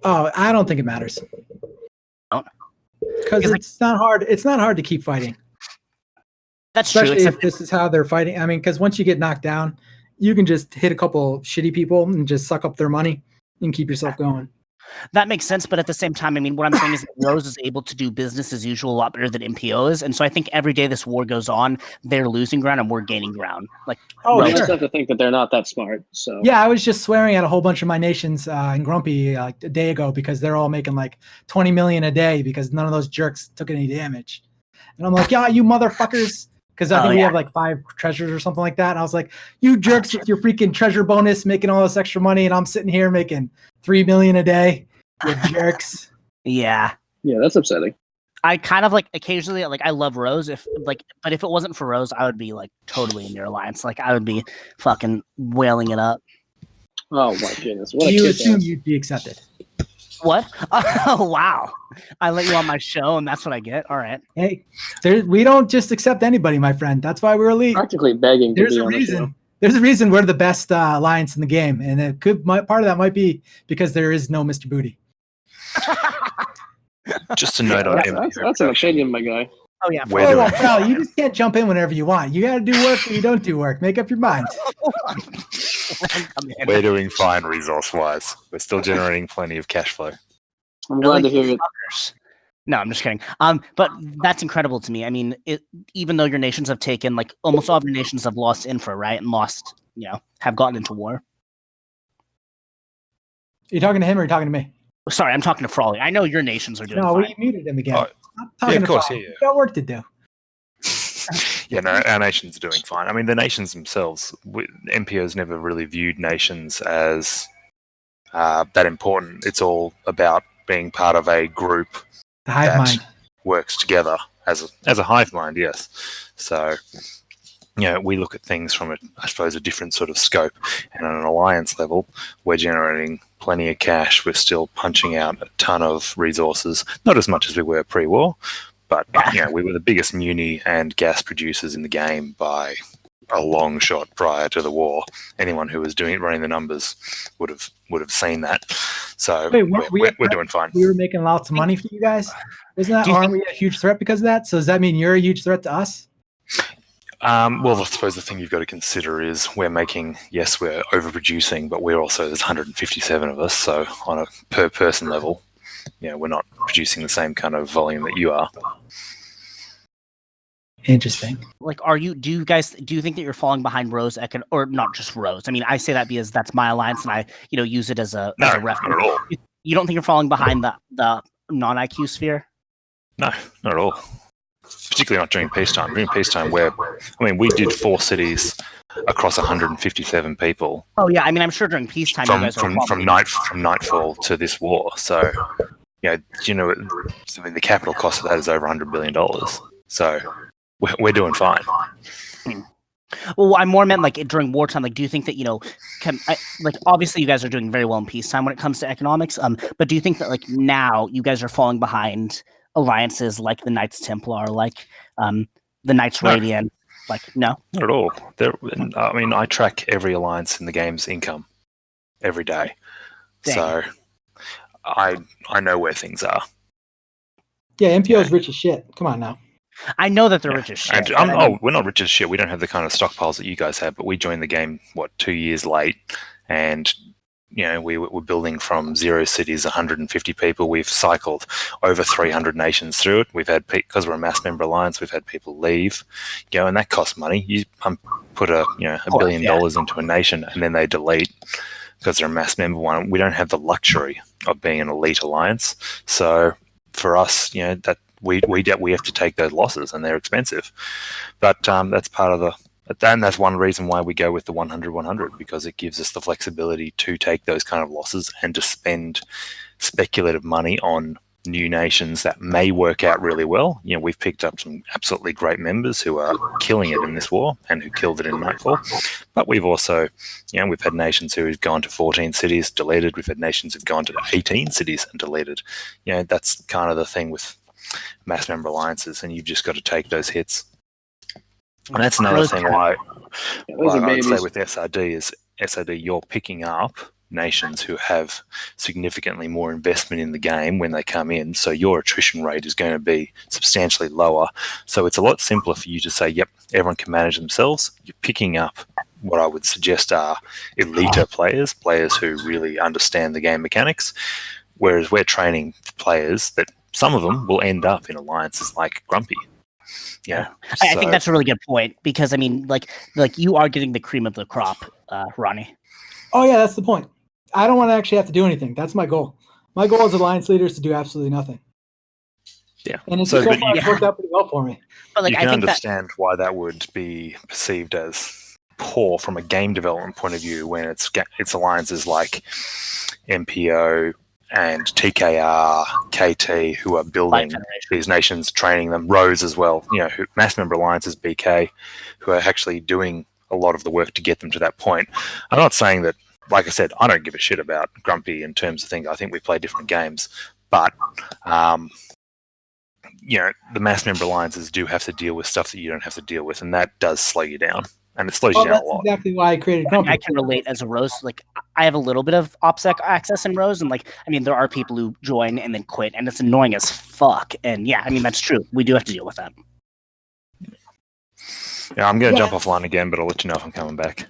[SPEAKER 3] Oh, I don't think it matters. Because it's not hard. It's not hard to keep fighting.
[SPEAKER 1] That's true.
[SPEAKER 3] Especially if this is how they're fighting. I mean, because once you get knocked down, you can just hit a couple shitty people and just suck up their money and keep yourself going.
[SPEAKER 1] That makes sense, but at the same time, I mean, what I'm saying is that Rose is able to do business as usual a lot better than MPO is, and so I think every day this war goes on, they're losing ground and we're gaining ground. Like,
[SPEAKER 2] You just have to think that they're not that smart. So
[SPEAKER 3] Yeah, I was just swearing at a whole bunch of my nations in Grumpy like a day ago because they're all making like 20 million a day because none of those jerks took any damage. And I'm like, yeah, you motherfuckers. Because I think we have like 5 treasures or something like that. And I was like, you jerks with your freaking treasure bonus making all this extra money. And I'm sitting here making 3 million a day. You jerks.
[SPEAKER 1] Yeah,
[SPEAKER 2] that's upsetting.
[SPEAKER 1] I kind of like occasionally like I love Rose but if it wasn't for Rose, I would be like totally in your alliance. Like I would be fucking wailing it up.
[SPEAKER 2] Oh my goodness! What a
[SPEAKER 3] You
[SPEAKER 2] kiss
[SPEAKER 3] assume
[SPEAKER 2] ass.
[SPEAKER 3] you'd be accepted.
[SPEAKER 1] What? Oh wow! I let you on my show, and that's what I get. All right.
[SPEAKER 3] Hey, we don't just accept anybody, my friend. That's why we're elite.
[SPEAKER 2] Practically begging to
[SPEAKER 3] There's
[SPEAKER 2] be
[SPEAKER 3] a
[SPEAKER 2] on the show.
[SPEAKER 3] reason. There's a reason we're the best alliance in the game, and it part of that might be because there is no Mr. Booty.
[SPEAKER 6] Just a note on
[SPEAKER 2] That's an opinion, my guy.
[SPEAKER 1] Oh yeah.
[SPEAKER 6] We're doing
[SPEAKER 3] Well, you just can't jump in whenever you want. You got to do work or you don't do work. Make up your mind.
[SPEAKER 6] We're doing fine resource-wise. We're still generating plenty of cash flow.
[SPEAKER 2] I'm glad to hear it.
[SPEAKER 1] No, I'm just kidding. But that's incredible to me. I mean, even though your nations have taken, like, almost all of your nations have lost infra, right, and lost, have gotten into war.
[SPEAKER 3] Are you talking to him or are you talking to me?
[SPEAKER 1] Sorry, I'm talking to Frawley. I know your nations are doing
[SPEAKER 3] No,
[SPEAKER 1] fine.
[SPEAKER 3] we muted him again.
[SPEAKER 6] Oh,
[SPEAKER 3] I'm talking
[SPEAKER 6] of
[SPEAKER 3] to
[SPEAKER 6] course,
[SPEAKER 3] Frawley.
[SPEAKER 6] yeah.
[SPEAKER 3] We got work to do.
[SPEAKER 6] Yeah, no, our nations are doing fine. I mean, the nations themselves, MPO's never really viewed nations as that important. It's all about being part of a group
[SPEAKER 3] The hive
[SPEAKER 6] that
[SPEAKER 3] mind.
[SPEAKER 6] works together as a hive mind, yes. So, we look at things from, I suppose, a different sort of scope. And on an alliance level, we're generating plenty of cash. We're still punching out a ton of resources, not as much as we were pre-war, but we were the biggest muni and gas producers in the game by a long shot prior to the war. Anyone who was running the numbers would have seen that. So
[SPEAKER 3] Wait,
[SPEAKER 6] we're doing fine.
[SPEAKER 3] We were making lots of money for you guys. Aren't we a huge threat because of that? So does that mean you're a huge threat to us?
[SPEAKER 6] Well, I suppose the thing you've got to consider is we're overproducing, but there's 157 of us, so on a per person level, we're not producing the same kind of volume that you are.
[SPEAKER 3] Interesting.
[SPEAKER 1] Like, do you think that you're falling behind Rose or not just Rose? I mean, I say that because that's my alliance and I, use it as a reference.
[SPEAKER 6] Not at all.
[SPEAKER 1] You don't think you're falling behind the non-IQ sphere?
[SPEAKER 6] No, not at all. particularly not during peacetime. During peacetime, we did 4 cities across 157 people.
[SPEAKER 1] Oh yeah, I mean, I'm sure during peacetime you guys are
[SPEAKER 6] from nightfall to this war. So, I mean, the capital cost of that is over $100 billion. So, we're doing fine.
[SPEAKER 1] Well, I more meant like during wartime. Like, do you think that obviously you guys are doing very well in peacetime when it comes to economics. But do you think that like now you guys are falling behind alliances like the Knights Templar, like the Knights Radiant? Like, no,
[SPEAKER 6] not at all. I mean, I track every alliance in the game's income every day, so I know where things are.
[SPEAKER 3] Yeah, MPO's rich as shit. Come on now.
[SPEAKER 1] I know that they're rich as shit.
[SPEAKER 6] We're not rich as shit. We don't have the kind of stockpiles that you guys have, but we joined the game 2 years late, and we were building from 0 cities, 150 people. We've cycled over 300 nations through it. We've had, because we're a mass member alliance, we've had people leave, and that costs money. You put $1 billion into a nation, and then they delete because they're a mass member one. We don't have the luxury of being an elite alliance. So for us, that we have to take those losses, and they're expensive. But that's part of and that's one reason why we go with the 100-100, because it gives us the flexibility to take those kind of losses and to spend speculative money on new nations that may work out really well. We've picked up some absolutely great members who are killing it in this war and who killed it in Nightfall. But we've also, we've had nations who have gone to 14 cities, deleted. We've had nations who've gone to 18 cities and deleted. That's kind of the thing with mass member alliances, and you've just got to take those hits. And that's another thing why I would say with SRD is you're picking up nations who have significantly more investment in the game when they come in, so your attrition rate is going to be substantially lower. So it's a lot simpler for you to say, yep, everyone can manage themselves. You're picking up what I would suggest are elite players who really understand the game mechanics, whereas we're training players that some of them will end up in alliances like Grumpy. Yeah,
[SPEAKER 1] I think that's a really good point, because I mean, like you are getting the cream of the crop, Ronny.
[SPEAKER 3] Oh yeah, that's the point. I don't want to actually have to do anything. That's my goal. My goal as alliance leader is to do absolutely nothing.
[SPEAKER 6] Yeah,
[SPEAKER 3] and it's worked out pretty well for me.
[SPEAKER 6] But I can understand why that would be perceived as poor from a game development point of view when it's alliances like MPO and TKR, KT, who are building these nations, training them, Rose as well, mass member alliances, BK, who are actually doing a lot of the work to get them to that point. I'm not saying that, like I said, I don't give a shit about Grumpy in terms of things. I think we play different games, but the mass member alliances do have to deal with stuff that you don't have to deal with, and that does slow you down. And it slows you down a lot.
[SPEAKER 3] That's exactly why I created Grumpy.
[SPEAKER 1] I can relate as a Rose. Like, I have a little bit of OPSEC access in Rose, and there are people who join and then quit, and it's annoying as fuck. And yeah, I mean, that's true. We do have to deal with that.
[SPEAKER 6] Yeah, I'm going to jump offline again, but I'll let you know if I'm coming back.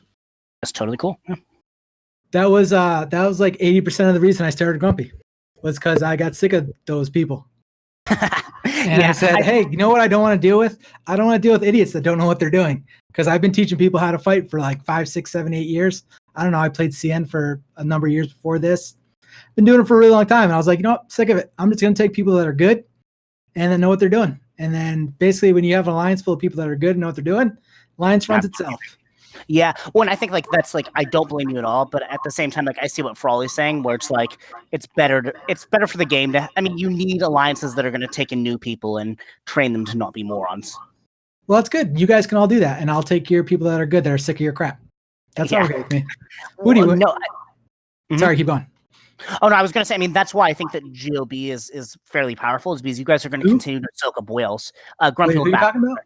[SPEAKER 1] That's totally cool. Yeah.
[SPEAKER 3] That was like 80% of the reason I started Grumpy, was because I got sick of those people. And I said, hey, you know what I don't want to deal with? I don't want to deal with idiots that don't know what they're doing. Because I've been teaching people how to fight for like 5, 6, 7, 8 years. I don't know. I played CN for a number of years before this. Been doing it for a really long time. And I was like, you know what? Sick of it. I'm just going to take people that are good and then know what they're doing. And then basically when you have an alliance full of people that are good and know what they're doing, alliance runs itself.
[SPEAKER 1] Yeah. Well, and I think that's I don't blame you at all. But at the same time, I see what Frawley's saying, where it's like, it's better for the game you need alliances that are going to take in new people and train them to not be morons.
[SPEAKER 3] Well, that's good. You guys can all do that, and I'll take your people that are good, that are sick of your crap. That's all okay with me. Sorry, keep going.
[SPEAKER 1] Oh no, I was going to say. I mean, that's why I think that GOB is fairly powerful, is because you guys are going to continue to soak up whales. Grumpy,
[SPEAKER 3] who are you talking about?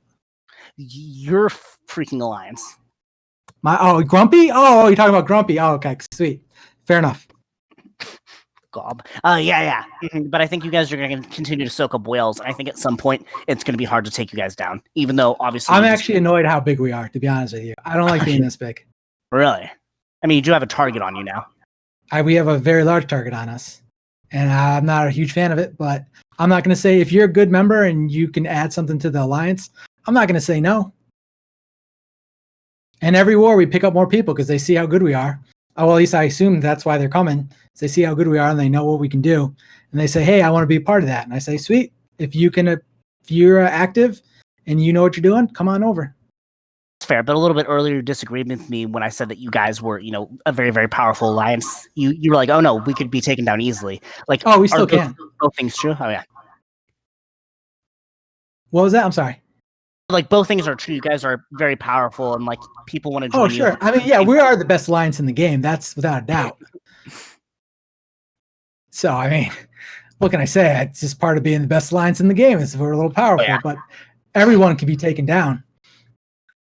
[SPEAKER 1] Your freaking alliance.
[SPEAKER 3] Grumpy? Oh, you're talking about Grumpy. Oh, okay, sweet, fair enough.
[SPEAKER 1] Gob. Yeah. Mm-hmm. But I think you guys are going to continue to soak up whales. And I think at some point it's going to be hard to take you guys down, even though obviously
[SPEAKER 3] I'm actually annoyed how big we are, to be honest with you. I don't like being this big.
[SPEAKER 1] Really? I mean, you do have a target on you now.
[SPEAKER 3] We have a very large target on us, and I'm not a huge fan of it, but I'm not going to say, if you're a good member and you can add something to the alliance, I'm not going to say no. And every war we pick up more people because they see how good we are. Oh, well, at least I assume that's why they're coming. They see how good we are and they know what we can do. And they say, hey, I want to be a part of that. And I say, sweet. If you can if you're active and you know what you're doing, come on over.
[SPEAKER 1] It's fair, but a little bit earlier you disagreed with me when I said that you guys were, a very, very powerful alliance. You were like, oh no, we could be taken down easily. Like,
[SPEAKER 3] Oh, we still can.
[SPEAKER 1] Both things true? Oh yeah.
[SPEAKER 3] What was that? I'm sorry.
[SPEAKER 1] Like both things are true. You guys are very powerful, and like people want to join you.
[SPEAKER 3] Oh, sure. I mean, yeah, we are the best alliance in the game. That's without a doubt. So, I mean, what can I say? It's just part of being the best alliance in the game is we're a little powerful, but everyone can be taken down.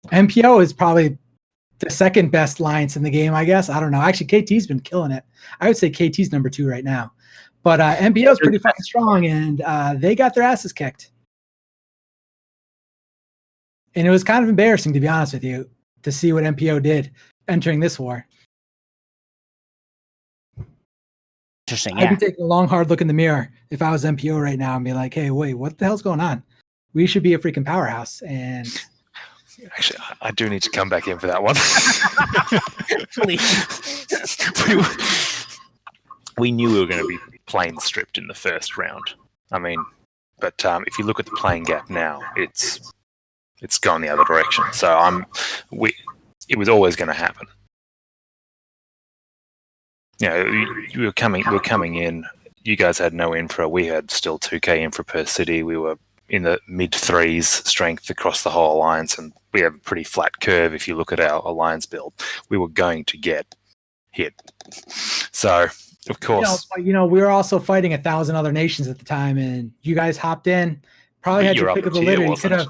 [SPEAKER 3] MPO is probably the second best alliance in the game, I guess. I don't know. Actually, KT's been killing it. I would say KT's number 2 right now. But MPO is pretty fucking strong, and they got their asses kicked. And it was kind of embarrassing, to be honest with you, to see what MPO did entering this war.
[SPEAKER 1] Interesting.
[SPEAKER 3] I'd be taking a long, hard look in the mirror if I was MPO right now and be like, hey, wait, what the hell's going on? We should be a freaking powerhouse. And
[SPEAKER 6] actually, I do need to come back in for that one. we knew we were going to be plane stripped in the first round. I mean, but if you look at the plane gap now, it's gone the other direction. So it was always going to happen. We were coming in. You guys had no infra. We had still 2k infra per city. We were in the mid 3s strength across the whole alliance, and we have a pretty flat curve if you look at our alliance build. We were going to get hit. So, of course,
[SPEAKER 3] we were also fighting 1,000 other nations at the time, and you guys hopped in. Probably had your pick of the litter. You could have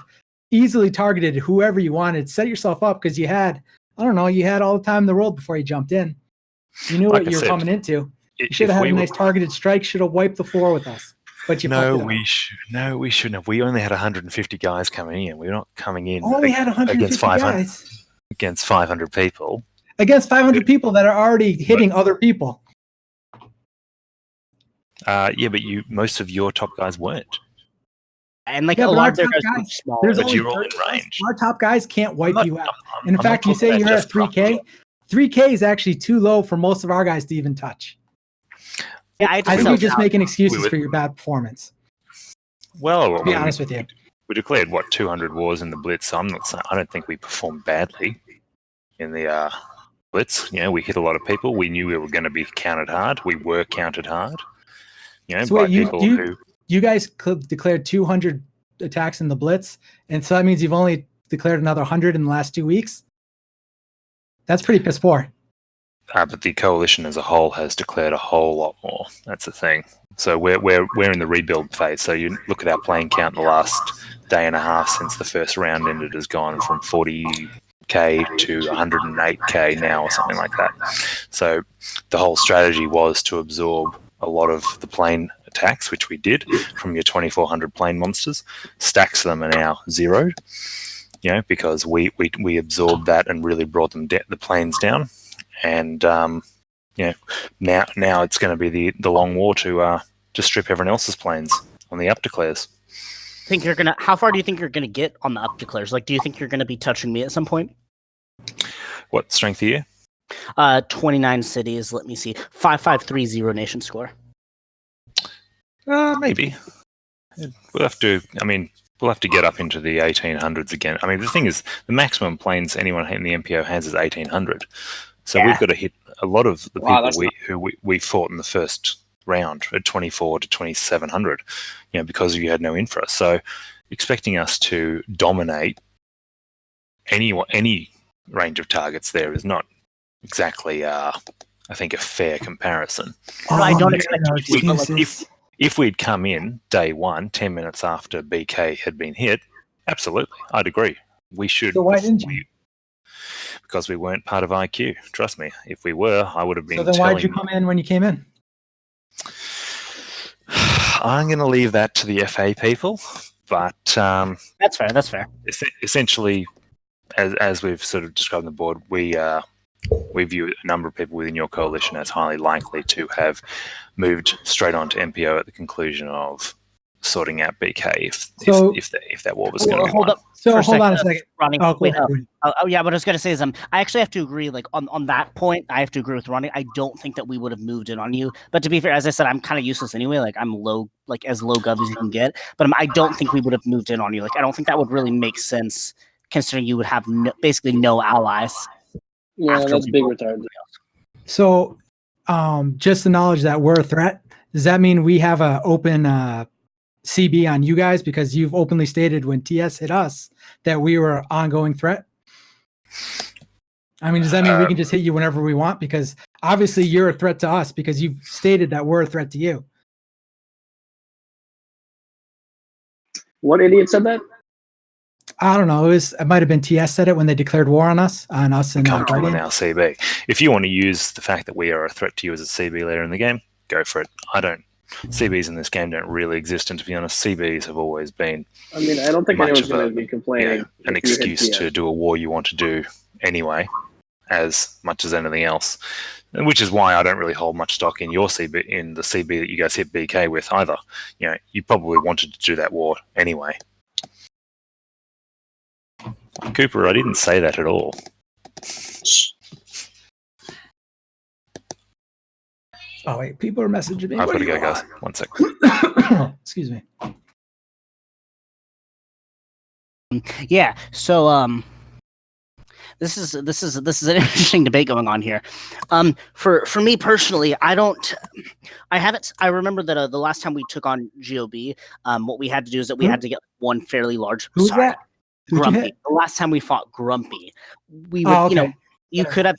[SPEAKER 3] easily targeted whoever you wanted. Set yourself up because you had all the time in the world before you jumped in. You knew what you were coming into. You should have had a nice targeted strike. Should have wiped the floor with us. But you
[SPEAKER 6] we shouldn't have. We only had 150 guys coming in. We were not coming in.
[SPEAKER 3] Only had 150 guys
[SPEAKER 6] against 500 people.
[SPEAKER 3] Against 500 people that are already hitting other people.
[SPEAKER 6] Yeah, but most of your top guys weren't.
[SPEAKER 1] And like a lot of their guys were small.
[SPEAKER 6] But you're all in range.
[SPEAKER 3] Our top guys can't wipe you out. In fact, you say you're at 3K. 3K is actually too low for most of our guys to even touch.
[SPEAKER 1] Yeah,
[SPEAKER 3] I think you're just making excuses for your bad performance.
[SPEAKER 6] Well,
[SPEAKER 3] to be honest with you,
[SPEAKER 6] we declared 200 wars in the Blitz. So I don't think we performed badly in the Blitz. We hit a lot of people. We knew we were going to be counted hard. We were counted hard.
[SPEAKER 3] So wait, you guys declared 200 attacks in the Blitz, and so that means you've only declared another 100 in the last 2 weeks. That's pretty piss poor.
[SPEAKER 6] But the coalition as a whole has declared a whole lot more. That's the thing. So we're in the rebuild phase. So you look at our playing count in the last day and a half since the first round ended has gone from 40k to 108k now or something like that. So the whole strategy was to absorb a lot of the plane attacks, which we did from your 2400 plane monsters. Stacks of them are now zeroed. Because we absorbed that and really brought them the planes down, and now it's going to be the long war to strip everyone else's planes on the up declares.
[SPEAKER 1] How far do you think you're gonna get on the up declares? Like, do you think you're gonna be touching me at some point?
[SPEAKER 6] What strength are you?
[SPEAKER 1] 29 cities. Let me see. 5530 nation score.
[SPEAKER 6] Maybe. We'll have to. We'll have to get up into the 1800s again. The thing is, the maximum planes anyone in the MPO has is 1800. So we've got to hit a lot of the people who we fought in the first round at 24 to 2700, because you had no infra. So expecting us to dominate any range of targets there is not exactly, I think, a fair comparison.
[SPEAKER 1] I don't expect
[SPEAKER 6] If we'd come in day 1, 10 minutes after BK had been hit, absolutely, I'd agree. We should.
[SPEAKER 3] So why didn't you?
[SPEAKER 6] Because we weren't part of IQ. Trust me. If we were, I would have been.
[SPEAKER 3] So then why did you come in when you came in?
[SPEAKER 6] I'm going to leave that to the FA people, but
[SPEAKER 1] that's fair. That's fair.
[SPEAKER 6] Essentially, as we've sort of described on the board, we view a number of people within your coalition as highly likely to have moved straight on to MPO at the conclusion of sorting out BK
[SPEAKER 3] So-
[SPEAKER 6] if that war was going to be
[SPEAKER 1] hold
[SPEAKER 6] won.
[SPEAKER 1] up.
[SPEAKER 3] So
[SPEAKER 1] for
[SPEAKER 3] hold on a
[SPEAKER 1] second,
[SPEAKER 3] second.
[SPEAKER 1] Ronnie.
[SPEAKER 3] Oh, go
[SPEAKER 1] Wait,
[SPEAKER 3] ahead.
[SPEAKER 1] yeah, what I was gonna say is I actually have to agree, like on that point, I have to agree with Ronnie. I don't think that we would have moved in on you. But to be fair, as I said, I'm kind of useless anyway. Like I'm low, like as low gov as you can get. But I don't think we would have moved in on you. Like I don't think that would really make sense, considering you would have basically no allies.
[SPEAKER 2] Yeah,
[SPEAKER 1] After
[SPEAKER 2] that's
[SPEAKER 1] we
[SPEAKER 2] big
[SPEAKER 1] broke
[SPEAKER 2] retard.
[SPEAKER 3] So, just the knowledge that we're a threat, does that mean we have an open CB on you guys because you've openly stated when TS hit us that we were an ongoing threat? I mean, does that mean we can just hit you whenever we want? Because obviously you're a threat to us because you've stated that we're a threat to you.
[SPEAKER 2] What idiot said that?
[SPEAKER 3] I don't know. It might have been TS said it when they declared war on us and
[SPEAKER 6] Come on
[SPEAKER 3] Guardian.
[SPEAKER 6] our CB. If you want to use the fact that we are a threat to you as a CB later in the game, go for it. I don't. CBs in this game don't really exist, and to be honest, CBs have always been
[SPEAKER 2] I mean, I don't think
[SPEAKER 6] much
[SPEAKER 2] anyone's
[SPEAKER 6] of
[SPEAKER 2] going to be complaining.
[SPEAKER 6] an
[SPEAKER 2] if you hit
[SPEAKER 6] excuse
[SPEAKER 2] TS.
[SPEAKER 6] to do a war you want to do anyway, as much as anything else. Which is why I don't really hold much stock in your CB, in the CB that you guys hit BK with either. You know, you probably wanted to do that war anyway. Cooper, I didn't say that at all.
[SPEAKER 3] Oh wait, people are messaging me.
[SPEAKER 6] I've
[SPEAKER 3] What
[SPEAKER 6] got
[SPEAKER 3] do
[SPEAKER 6] to
[SPEAKER 3] you
[SPEAKER 6] go, guys.
[SPEAKER 3] want?
[SPEAKER 6] 1 second.
[SPEAKER 3] Excuse me.
[SPEAKER 1] Yeah. So this is an interesting debate going on here. For me personally, I haven't. I remember that the last time we took on GOB, what we had to do is that we had to get one fairly large.
[SPEAKER 3] Who's
[SPEAKER 1] sorry,
[SPEAKER 3] that? Who'd you
[SPEAKER 1] Grumpy.
[SPEAKER 3] hit?
[SPEAKER 1] The last time we fought Grumpy, we would,
[SPEAKER 3] Oh, okay.
[SPEAKER 1] you could have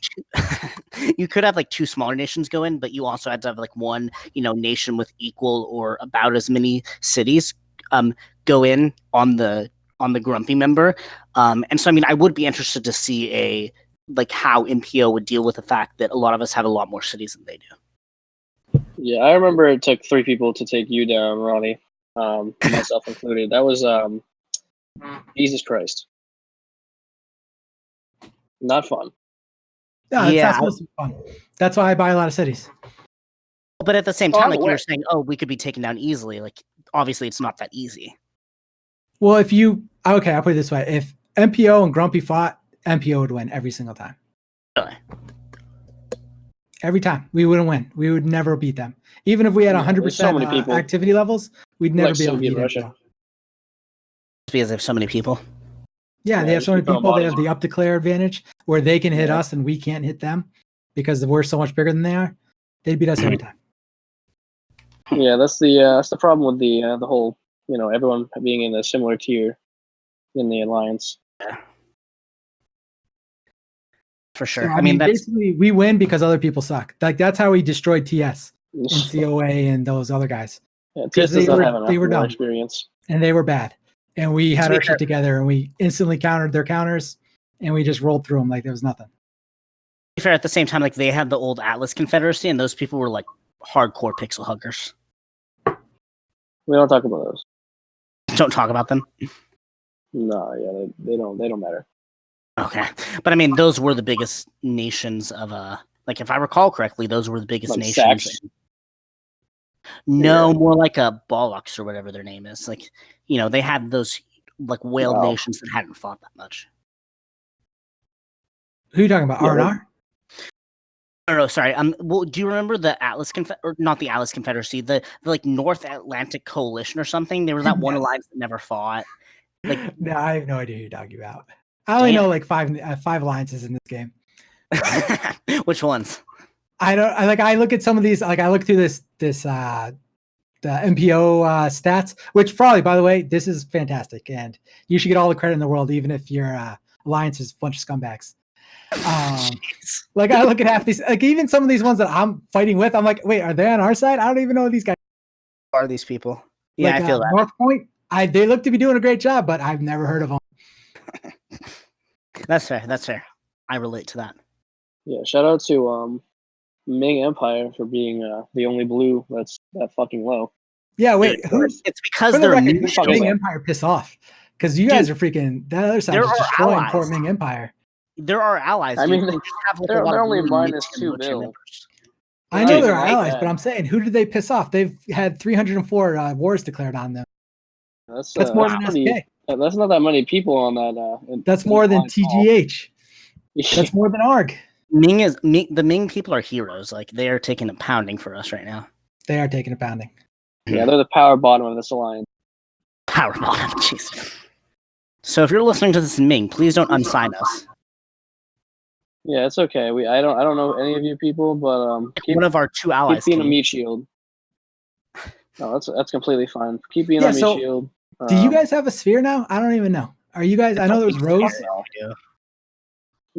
[SPEAKER 1] you could have like two smaller nations go in, but you also had to have like one, nation with equal or about as many cities go in on the Grumpy member. And so I mean I would be interested to see how MPO would deal with the fact that a lot of us have a lot more cities than they do.
[SPEAKER 2] Yeah, I remember it took 3 people to take you down, Ronnie, myself included. That was Jesus Christ. Not fun.
[SPEAKER 3] No, it's
[SPEAKER 1] Yeah.
[SPEAKER 3] not supposed to be fun. That's why I buy a lot of cities.
[SPEAKER 1] But at the same
[SPEAKER 2] Oh,
[SPEAKER 1] time,
[SPEAKER 2] I'm
[SPEAKER 1] like you
[SPEAKER 2] aware.
[SPEAKER 1] were saying, we could be taken down easily. Like obviously it's not that easy.
[SPEAKER 3] Well, I'll put it this way. If MPO and Grumpy fought, MPO would win every single time.
[SPEAKER 1] Really?
[SPEAKER 3] Every time. We wouldn't win. We would never beat them. Even if we had
[SPEAKER 2] Yeah,
[SPEAKER 3] 100%
[SPEAKER 2] there's so many people.
[SPEAKER 3] activity levels, we'd never
[SPEAKER 2] Like
[SPEAKER 3] be able to
[SPEAKER 2] Soviet
[SPEAKER 3] beat
[SPEAKER 2] Russia.
[SPEAKER 3] MPO.
[SPEAKER 1] Because they have so many people.
[SPEAKER 3] Yeah,
[SPEAKER 2] Yeah,
[SPEAKER 3] they have so many
[SPEAKER 2] just keep
[SPEAKER 3] people.
[SPEAKER 2] on
[SPEAKER 3] They have the up declare advantage where they can hit
[SPEAKER 2] Yeah.
[SPEAKER 3] us and we can't hit them because we're so much bigger than they are. They beat us every time.
[SPEAKER 2] Yeah, that's the problem with the whole, everyone being in a similar tier in the alliance.
[SPEAKER 1] For sure.
[SPEAKER 3] So,
[SPEAKER 1] I mean that's
[SPEAKER 3] basically, we win because other people suck. Like that's how we destroyed TS and
[SPEAKER 2] Yeah,
[SPEAKER 3] COA and those other guys,
[SPEAKER 2] TS
[SPEAKER 3] they
[SPEAKER 2] does not
[SPEAKER 3] were-
[SPEAKER 2] have enough
[SPEAKER 3] they were
[SPEAKER 2] war
[SPEAKER 3] dumb.
[SPEAKER 2] experience.
[SPEAKER 3] and they were bad. And we had
[SPEAKER 1] To be
[SPEAKER 3] our
[SPEAKER 1] fair-
[SPEAKER 3] shit together, and we instantly countered their counters, and we just rolled through them like there was nothing.
[SPEAKER 1] to be fair, at the same time, like they had the old Atlas Confederacy, and those people were like hardcore pixel huggers.
[SPEAKER 2] We don't talk about those.
[SPEAKER 1] Don't talk about them.
[SPEAKER 2] No, yeah, they don't matter.
[SPEAKER 1] Okay, but I mean, those were the biggest nations of like if I recall correctly, those were the biggest
[SPEAKER 2] Like
[SPEAKER 1] nations.
[SPEAKER 2] Sax?
[SPEAKER 1] No,
[SPEAKER 2] Yeah.
[SPEAKER 1] more like a Bollocks or whatever their name is. Like they had those like whaled
[SPEAKER 2] Wow.
[SPEAKER 1] nations that hadn't fought that much.
[SPEAKER 3] Who are you talking about?
[SPEAKER 2] Yeah,
[SPEAKER 3] R&R?
[SPEAKER 1] No, sorry. Well, do you remember the or not the Atlas Confederacy, the like North Atlantic Coalition or something? There was that one
[SPEAKER 3] Yes.
[SPEAKER 1] alliance that never fought. Like,
[SPEAKER 3] No, I have no idea who you're talking about. I only know like five alliances in this game.
[SPEAKER 1] which ones?
[SPEAKER 3] I look at some of these, like I look through the MPO stats, which probably, by the way, this is fantastic, and you should get all the credit in the world, even if your alliance is a bunch of scumbags. Like I look at half these, like even some of these ones that I'm fighting with, I'm like, wait, are they on our side? I don't even know who these guys
[SPEAKER 1] Are these people? Yeah,
[SPEAKER 3] like,
[SPEAKER 1] I feel that.
[SPEAKER 3] North Point, they look to be doing a great job, but I've never heard of them.
[SPEAKER 1] That's fair. That's fair. I relate to that.
[SPEAKER 2] Yeah, shout out to Ming Empire for being the only blue that's that fucking low.
[SPEAKER 3] Yeah, wait, who?
[SPEAKER 1] It's because
[SPEAKER 3] For the
[SPEAKER 1] they're
[SPEAKER 3] record,
[SPEAKER 1] new.
[SPEAKER 3] who's
[SPEAKER 2] fucking
[SPEAKER 3] Ming
[SPEAKER 2] low.
[SPEAKER 3] Empire piss off? Because you guys are freaking, that other side
[SPEAKER 1] There
[SPEAKER 3] is
[SPEAKER 1] are
[SPEAKER 3] destroying
[SPEAKER 1] allies.
[SPEAKER 3] Port Ming Empire.
[SPEAKER 1] There are allies.
[SPEAKER 2] I
[SPEAKER 1] dude.
[SPEAKER 2] mean,
[SPEAKER 1] They just have, like, a
[SPEAKER 2] they're
[SPEAKER 1] lot of
[SPEAKER 2] only
[SPEAKER 1] really
[SPEAKER 2] minus
[SPEAKER 1] mid-tier
[SPEAKER 2] 2
[SPEAKER 1] military
[SPEAKER 2] bill.
[SPEAKER 1] members.
[SPEAKER 3] I
[SPEAKER 2] Not
[SPEAKER 3] know
[SPEAKER 2] even
[SPEAKER 3] they're
[SPEAKER 2] that
[SPEAKER 3] allies,
[SPEAKER 2] bad.
[SPEAKER 3] but I'm saying, who did they piss off? They've had 304 wars declared on them. That's more than
[SPEAKER 2] pretty,
[SPEAKER 3] SK.
[SPEAKER 2] That's not that many people on that.
[SPEAKER 3] That's more than TGH. That's more than ARG.
[SPEAKER 1] The Ming people are heroes. Like they are taking a pounding for us right now.
[SPEAKER 3] They are taking a pounding.
[SPEAKER 2] Yeah, they're the power bottom of this alliance.
[SPEAKER 1] Power bottom, jeez. So if you're listening to this in Ming, please don't unsign us.
[SPEAKER 2] Yeah, it's okay. I don't know any of you people, but
[SPEAKER 1] One of our two allies.
[SPEAKER 2] Keep being a
[SPEAKER 1] can.
[SPEAKER 2] meat shield. No, that's completely fine. Keep being
[SPEAKER 3] Yeah,
[SPEAKER 2] a meat
[SPEAKER 3] so
[SPEAKER 2] shield.
[SPEAKER 3] Do you guys have a sphere now? I don't even know. Are you guys? I know there's Rose.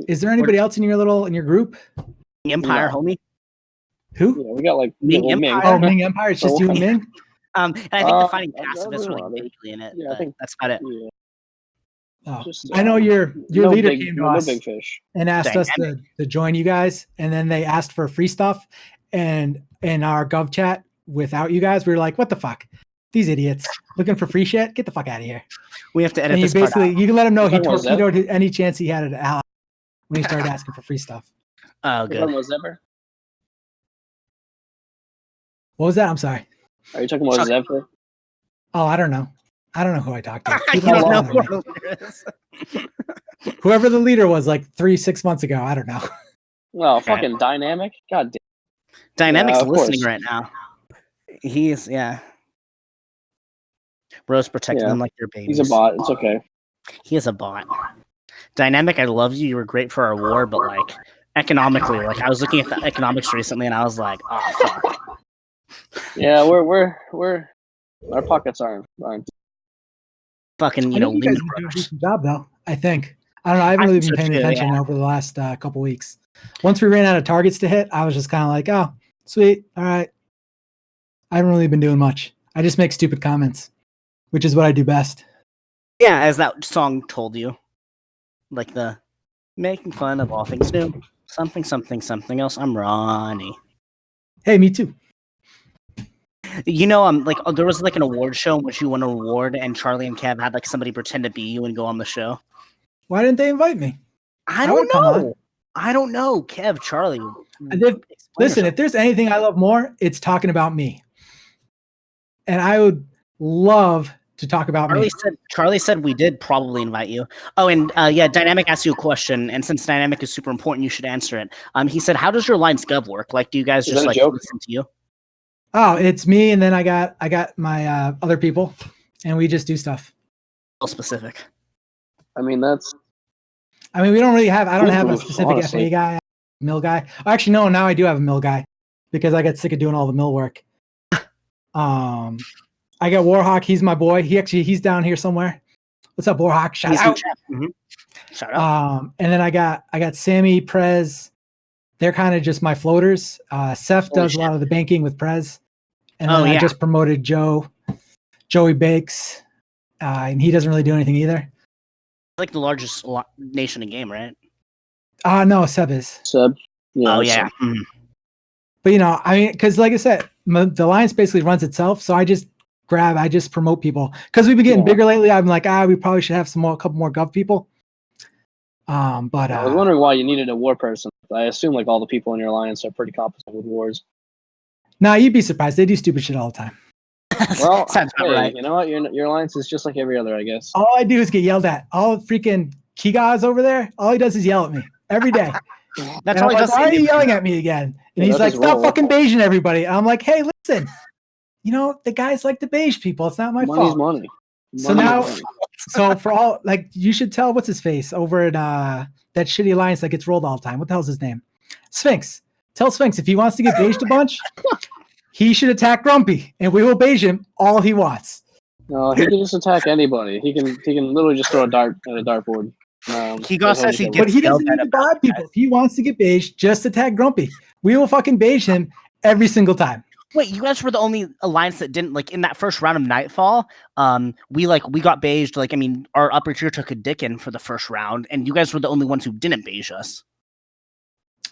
[SPEAKER 3] Is there anybody else in your group?
[SPEAKER 1] Ming Empire,
[SPEAKER 2] No.
[SPEAKER 1] homie.
[SPEAKER 3] Who?
[SPEAKER 2] Yeah, we got like
[SPEAKER 1] Ming
[SPEAKER 2] Ming.
[SPEAKER 1] Empire.
[SPEAKER 3] Oh, Ming Empire. It's just you and Ming.
[SPEAKER 1] And I think the fighting passive is really
[SPEAKER 2] others.
[SPEAKER 1] vaguely in it.
[SPEAKER 2] Yeah, I think
[SPEAKER 1] that's about it.
[SPEAKER 2] Yeah,
[SPEAKER 3] Oh,
[SPEAKER 2] just,
[SPEAKER 3] I know your
[SPEAKER 2] no
[SPEAKER 3] leader
[SPEAKER 2] big,
[SPEAKER 3] came to
[SPEAKER 2] no
[SPEAKER 3] us
[SPEAKER 2] big fish.
[SPEAKER 3] and asked us to join you guys, and then they asked for free stuff, and in our gov chat without you guys, we were like, "What the fuck? These idiots looking for free shit? Get the fuck out of here!"
[SPEAKER 1] We have to edit
[SPEAKER 3] And you
[SPEAKER 1] this part
[SPEAKER 3] basically
[SPEAKER 1] out.
[SPEAKER 3] you can let him know he
[SPEAKER 2] Talking about
[SPEAKER 3] torpedoed any chance he had at ally when he started asking for free stuff.
[SPEAKER 1] Oh,
[SPEAKER 2] You're talking
[SPEAKER 1] good.
[SPEAKER 2] about Zephyr?
[SPEAKER 3] What was that? I'm sorry.
[SPEAKER 2] Are you talking about Zephyr?
[SPEAKER 3] Oh, I don't know. I don't know who I talked to.
[SPEAKER 1] I
[SPEAKER 3] People
[SPEAKER 1] don't
[SPEAKER 3] don't
[SPEAKER 1] know
[SPEAKER 3] bother
[SPEAKER 1] what
[SPEAKER 3] me.
[SPEAKER 1] the leader is.
[SPEAKER 3] Whoever the leader was like 6 months ago. I don't know.
[SPEAKER 2] Well, fucking dynamic. God damn.
[SPEAKER 1] Dynamic's
[SPEAKER 2] of
[SPEAKER 1] listening
[SPEAKER 2] course.
[SPEAKER 1] right now. He's Rose protecting
[SPEAKER 2] Yeah.
[SPEAKER 1] them like their babies.
[SPEAKER 2] He's a bot. It's okay.
[SPEAKER 1] He is a bot. Dynamic, I love you. You were great for our war, but like economically, like I was looking at the economics recently, and I was like, oh fuck.
[SPEAKER 2] Yeah, we're our pockets aren't.
[SPEAKER 1] Fucking,
[SPEAKER 3] I know
[SPEAKER 1] Lehman
[SPEAKER 3] you guys do a
[SPEAKER 1] Brothers.
[SPEAKER 3] decent job though. I think. I don't know. I haven't really
[SPEAKER 1] think
[SPEAKER 3] been
[SPEAKER 1] so
[SPEAKER 3] paying
[SPEAKER 1] too,
[SPEAKER 3] attention over the last couple weeks. Once we ran out of targets to hit, I was just kind of like, oh, sweet. All right. I haven't really been doing much. I just make stupid comments, which is what I do best.
[SPEAKER 1] Yeah, as that song told you. Like the making fun of all things new. Something, something, something else. I'm Ronnie.
[SPEAKER 3] Hey, me too.
[SPEAKER 1] Like there was like an award show in which you won an award, and Charlie and Kev had like somebody pretend to be you and go on the show.
[SPEAKER 3] Why didn't they invite me?
[SPEAKER 1] I
[SPEAKER 3] I would
[SPEAKER 1] don't
[SPEAKER 3] come on.
[SPEAKER 1] know. I don't know, Kev, Charlie.
[SPEAKER 3] Listen, if there's anything I love more, it's talking about me. And I would love to talk about me.
[SPEAKER 1] Charlie said we did probably invite you. Oh, and Dynamic asked you a question, and since Dynamic is super important, you should answer it. He said, "How does your Alliance Gov work? Like, do you guys
[SPEAKER 2] Is
[SPEAKER 1] just
[SPEAKER 2] that a
[SPEAKER 1] like
[SPEAKER 2] joke?
[SPEAKER 1] listen to you?"
[SPEAKER 3] Oh, it's me, and then I got my other people, and we just do stuff.
[SPEAKER 1] Real specific.
[SPEAKER 2] I mean, that's
[SPEAKER 3] I mean, we don't really have. I don't have a
[SPEAKER 2] Oof,
[SPEAKER 3] specific
[SPEAKER 2] honestly.
[SPEAKER 3] FA guy, mill guy. Actually, no. Now I do have a mill guy because I got sick of doing all the mill work. I got Warhawk. He's my boy. He's down here somewhere. What's up, Warhawk? Shout
[SPEAKER 1] He's in
[SPEAKER 3] out.
[SPEAKER 1] chat. Shout out.
[SPEAKER 3] And then I got Sammy, Prez. They're kind of just my floaters. Seth
[SPEAKER 1] Holy
[SPEAKER 3] does a lot of the banking with Prez. And
[SPEAKER 1] Oh,
[SPEAKER 3] then I
[SPEAKER 1] yeah.
[SPEAKER 3] just promoted Joey Bakes. And he doesn't really do anything either.
[SPEAKER 1] Like the largest nation in game, right?
[SPEAKER 3] No, Seb is.
[SPEAKER 2] Seb. Yeah,
[SPEAKER 1] Oh
[SPEAKER 2] Seb.
[SPEAKER 1] yeah. Mhm.
[SPEAKER 3] But I mean, because like I said, the alliance basically runs itself. So I just promote people because we've been getting
[SPEAKER 2] Yeah.
[SPEAKER 3] bigger lately. I'm like, we probably should have a couple more gov people. But
[SPEAKER 2] I was wondering why you needed a war person. I assume like all the people in your alliance are pretty competent with wars.
[SPEAKER 3] nah, you'd be surprised. They do stupid shit all the time.
[SPEAKER 2] Well,
[SPEAKER 1] Sounds about
[SPEAKER 2] hey,
[SPEAKER 1] right.
[SPEAKER 2] you know what? Your alliance is just like every other, I guess.
[SPEAKER 3] All I do is get yelled at. All freaking Kiga's over there. All he does is yell at me every day.
[SPEAKER 1] That's
[SPEAKER 3] And
[SPEAKER 1] all
[SPEAKER 3] I'm
[SPEAKER 1] he
[SPEAKER 3] like,
[SPEAKER 1] does.
[SPEAKER 3] why are you yelling at me again? And
[SPEAKER 2] Yeah,
[SPEAKER 3] he's
[SPEAKER 2] that's
[SPEAKER 3] like,
[SPEAKER 2] his
[SPEAKER 3] stop
[SPEAKER 2] role.
[SPEAKER 3] fucking beiging everybody. And I'm like, hey, listen, the guys like to beige people. It's not my
[SPEAKER 2] Money's
[SPEAKER 3] fault.
[SPEAKER 2] money.
[SPEAKER 3] So
[SPEAKER 2] Money's
[SPEAKER 3] now-
[SPEAKER 2] money.
[SPEAKER 3] So for all, like, you should tell what's his face over in that shitty alliance that gets rolled all the time. What the hell's his name? Sphinx. Tell Sphinx if he wants to get beiged a bunch, he should attack Grumpy, and we will beige him all he wants.
[SPEAKER 2] No, he can just attack anybody. He can literally just throw a dart at a dartboard.
[SPEAKER 1] Kiga says he
[SPEAKER 2] But
[SPEAKER 1] gets
[SPEAKER 3] But he doesn't
[SPEAKER 1] yelled
[SPEAKER 3] need
[SPEAKER 1] at
[SPEAKER 3] to bribe people. If he wants to get beige, just attack Grumpy. We will fucking beige him every single time.
[SPEAKER 1] Wait, you guys were the only alliance that didn't like in that first round of Nightfall. We got beiged. Like, I mean, our upper tier took a dick in for the first round, and you guys were the only ones who didn't beige us.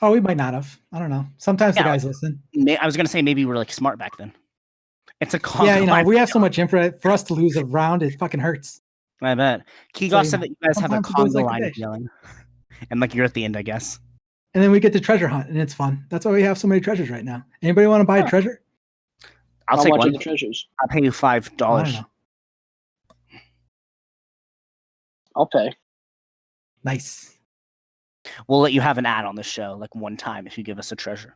[SPEAKER 3] Oh, we might not have. I don't know. Sometimes
[SPEAKER 1] Yeah,
[SPEAKER 3] the guys listen.
[SPEAKER 1] I was gonna say maybe we were like smart back then. It's a
[SPEAKER 3] Yeah,
[SPEAKER 1] compromise.
[SPEAKER 3] we have so much info. For us to lose a round, it fucking hurts.
[SPEAKER 1] I bet. Kiga
[SPEAKER 3] So,
[SPEAKER 1] said that you guys have a
[SPEAKER 3] sometimes it goes
[SPEAKER 1] Congo
[SPEAKER 3] like
[SPEAKER 1] line of
[SPEAKER 3] this.
[SPEAKER 1] yelling, and like you're at the end, I guess.
[SPEAKER 3] And then we get to treasure hunt, and it's fun. That's why we have so many treasures right now. Anybody want to buy a treasure?
[SPEAKER 1] I'll
[SPEAKER 2] How
[SPEAKER 1] take
[SPEAKER 2] much
[SPEAKER 1] one.
[SPEAKER 2] are the treasures?
[SPEAKER 1] I'll pay you $5.
[SPEAKER 3] I don't know.
[SPEAKER 2] I'll pay.
[SPEAKER 3] Nice.
[SPEAKER 1] We'll let you have an ad on the show, like one time, if you give us a treasure.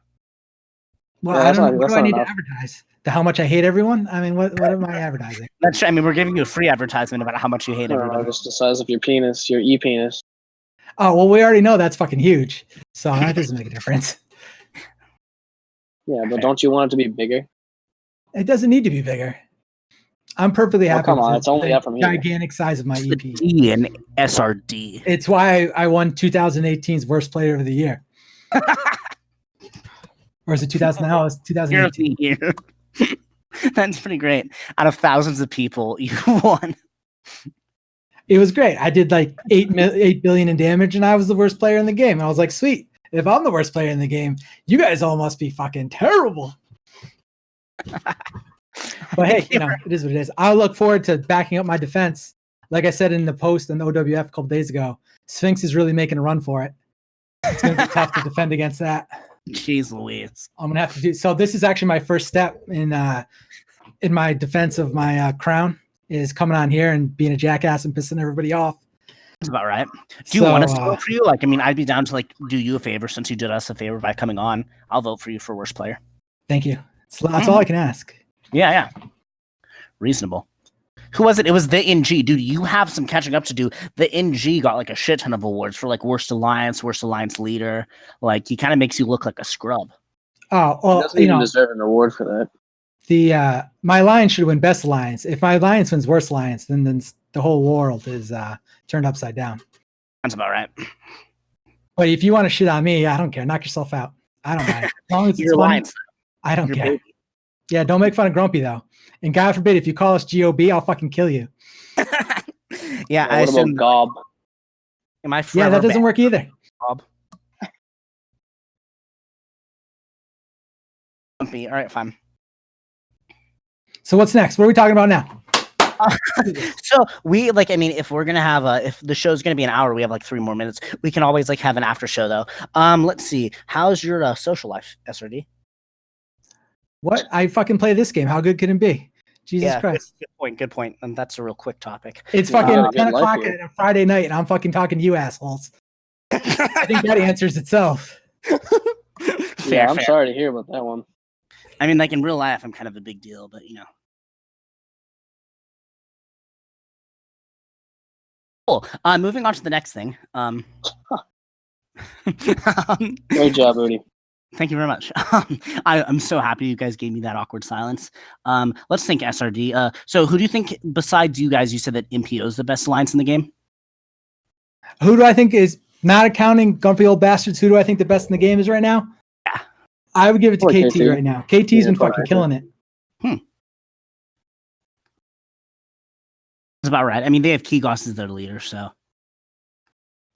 [SPEAKER 3] Well,
[SPEAKER 2] Yeah,
[SPEAKER 3] I
[SPEAKER 2] that's
[SPEAKER 3] don't know.
[SPEAKER 2] not-
[SPEAKER 3] What
[SPEAKER 2] that's
[SPEAKER 3] do I
[SPEAKER 2] not
[SPEAKER 3] need
[SPEAKER 2] enough.
[SPEAKER 3] to advertise? How much I hate everyone? I mean, what am I advertising?
[SPEAKER 1] That's. I mean, we're giving you a free advertisement about how much you hate
[SPEAKER 2] I don't know,
[SPEAKER 1] everybody.
[SPEAKER 2] just the size of your penis, your e-penis.
[SPEAKER 3] Oh, well, we already know that's fucking huge. So that doesn't make a difference.
[SPEAKER 2] Yeah, but
[SPEAKER 1] Fair.
[SPEAKER 2] don't you want it to be bigger?
[SPEAKER 3] It doesn't need to be bigger. I'm perfectly
[SPEAKER 2] Well,
[SPEAKER 3] happy
[SPEAKER 2] come
[SPEAKER 3] with
[SPEAKER 2] on,
[SPEAKER 3] the,
[SPEAKER 2] it's only
[SPEAKER 3] the
[SPEAKER 2] up from here.
[SPEAKER 3] gigantic size of my
[SPEAKER 1] The
[SPEAKER 3] EP.
[SPEAKER 1] D in SRD.
[SPEAKER 3] It's why I won 2018's worst player of the year. Or is it 2000? No, it's
[SPEAKER 1] Year of
[SPEAKER 3] 2018.
[SPEAKER 1] the year. That's pretty great. Out of thousands of people, you won.
[SPEAKER 3] It was great. I did like 8 billion in damage, and I was the worst player in the game. And I was like, sweet. If I'm the worst player in the game, you guys all must be fucking terrible. But hey, you know, it is what it is. I look forward to backing up my defense. Like I said in the post on the OWF a couple days ago, Sphinx is really making a run for it. It's going to be tough to defend against that.
[SPEAKER 1] Jeez Louise.
[SPEAKER 3] I'm gonna have to do so. This is actually my first step in my defense of my crown, is coming on here and being a jackass and pissing everybody off.
[SPEAKER 1] That's about right. Do you want us to vote for you? Like, I mean, I'd be down to like do you a favor since you did us a favor by coming on. I'll vote for you for worst player.
[SPEAKER 3] Thank you. That's all I can ask.
[SPEAKER 1] Yeah, yeah. Reasonable. Who was it? It was the NG. Dude, you have some catching up to do. The NG got like a shit ton of awards for like worst alliance leader. Like, he kind of makes you look like a scrub.
[SPEAKER 3] Oh,
[SPEAKER 2] He
[SPEAKER 3] well,
[SPEAKER 2] doesn't
[SPEAKER 3] you
[SPEAKER 2] even
[SPEAKER 3] know,
[SPEAKER 2] deserve an award for that.
[SPEAKER 3] my alliance should win best alliance. If my alliance wins worst alliance, then the whole world is turned upside down.
[SPEAKER 1] That's about right.
[SPEAKER 3] But if you want to shit on me, I don't care. Knock yourself out. I don't mind. As long as it's
[SPEAKER 1] Your
[SPEAKER 3] funny,
[SPEAKER 1] alliance.
[SPEAKER 3] I don't
[SPEAKER 1] Your
[SPEAKER 3] care.
[SPEAKER 1] baby.
[SPEAKER 3] Yeah, don't make fun of Grumpy though. And God forbid if you call us GOB, I'll fucking kill you.
[SPEAKER 1] Yeah, I
[SPEAKER 2] What about
[SPEAKER 1] assume.
[SPEAKER 2] Gob?
[SPEAKER 1] Am I
[SPEAKER 3] Yeah,
[SPEAKER 1] forever
[SPEAKER 3] that doesn't
[SPEAKER 1] banned,
[SPEAKER 3] work either.
[SPEAKER 1] Bob? All right, fine.
[SPEAKER 3] So what's next? What are we talking about now?
[SPEAKER 1] So we like, I mean, if we're gonna have if the show's gonna be an hour, we have like 3 more minutes. We can always like have an after show though. Let's see. How's your social life, SRD?
[SPEAKER 3] What? I fucking play this game. How good can it be? Jesus
[SPEAKER 1] Yeah,
[SPEAKER 3] Christ.
[SPEAKER 1] Good point. Good point. And that's a real quick topic.
[SPEAKER 3] It's
[SPEAKER 2] Yeah,
[SPEAKER 3] fucking
[SPEAKER 2] you got a
[SPEAKER 3] 10
[SPEAKER 2] good life
[SPEAKER 3] o'clock
[SPEAKER 2] here.
[SPEAKER 3] on a Friday night, and I'm fucking talking to you assholes. I think that answers itself.
[SPEAKER 1] Fair,
[SPEAKER 2] Yeah, I'm
[SPEAKER 1] fair.
[SPEAKER 2] sorry to hear about that one.
[SPEAKER 1] I mean, like in real life, I'm kind of a big deal, but you know. Cool. Moving on to the next thing.
[SPEAKER 2] Great job, Udi.
[SPEAKER 1] Thank you very much. I'm so happy you guys gave me that awkward silence. Let's think SRD. So who do you think, besides you guys, you said that MPO is the best alliance in the game?
[SPEAKER 3] Who do I think is, not accounting grumpy old bastards, who do I think the best in the game is right now?
[SPEAKER 1] Yeah.
[SPEAKER 3] I would give it to
[SPEAKER 2] Or
[SPEAKER 3] KT
[SPEAKER 2] KT.
[SPEAKER 3] right now. KT's
[SPEAKER 2] Yeah,
[SPEAKER 3] been
[SPEAKER 2] fine.
[SPEAKER 3] fucking killing it.
[SPEAKER 1] That's about right. I mean, they have Kegos as their leader, so.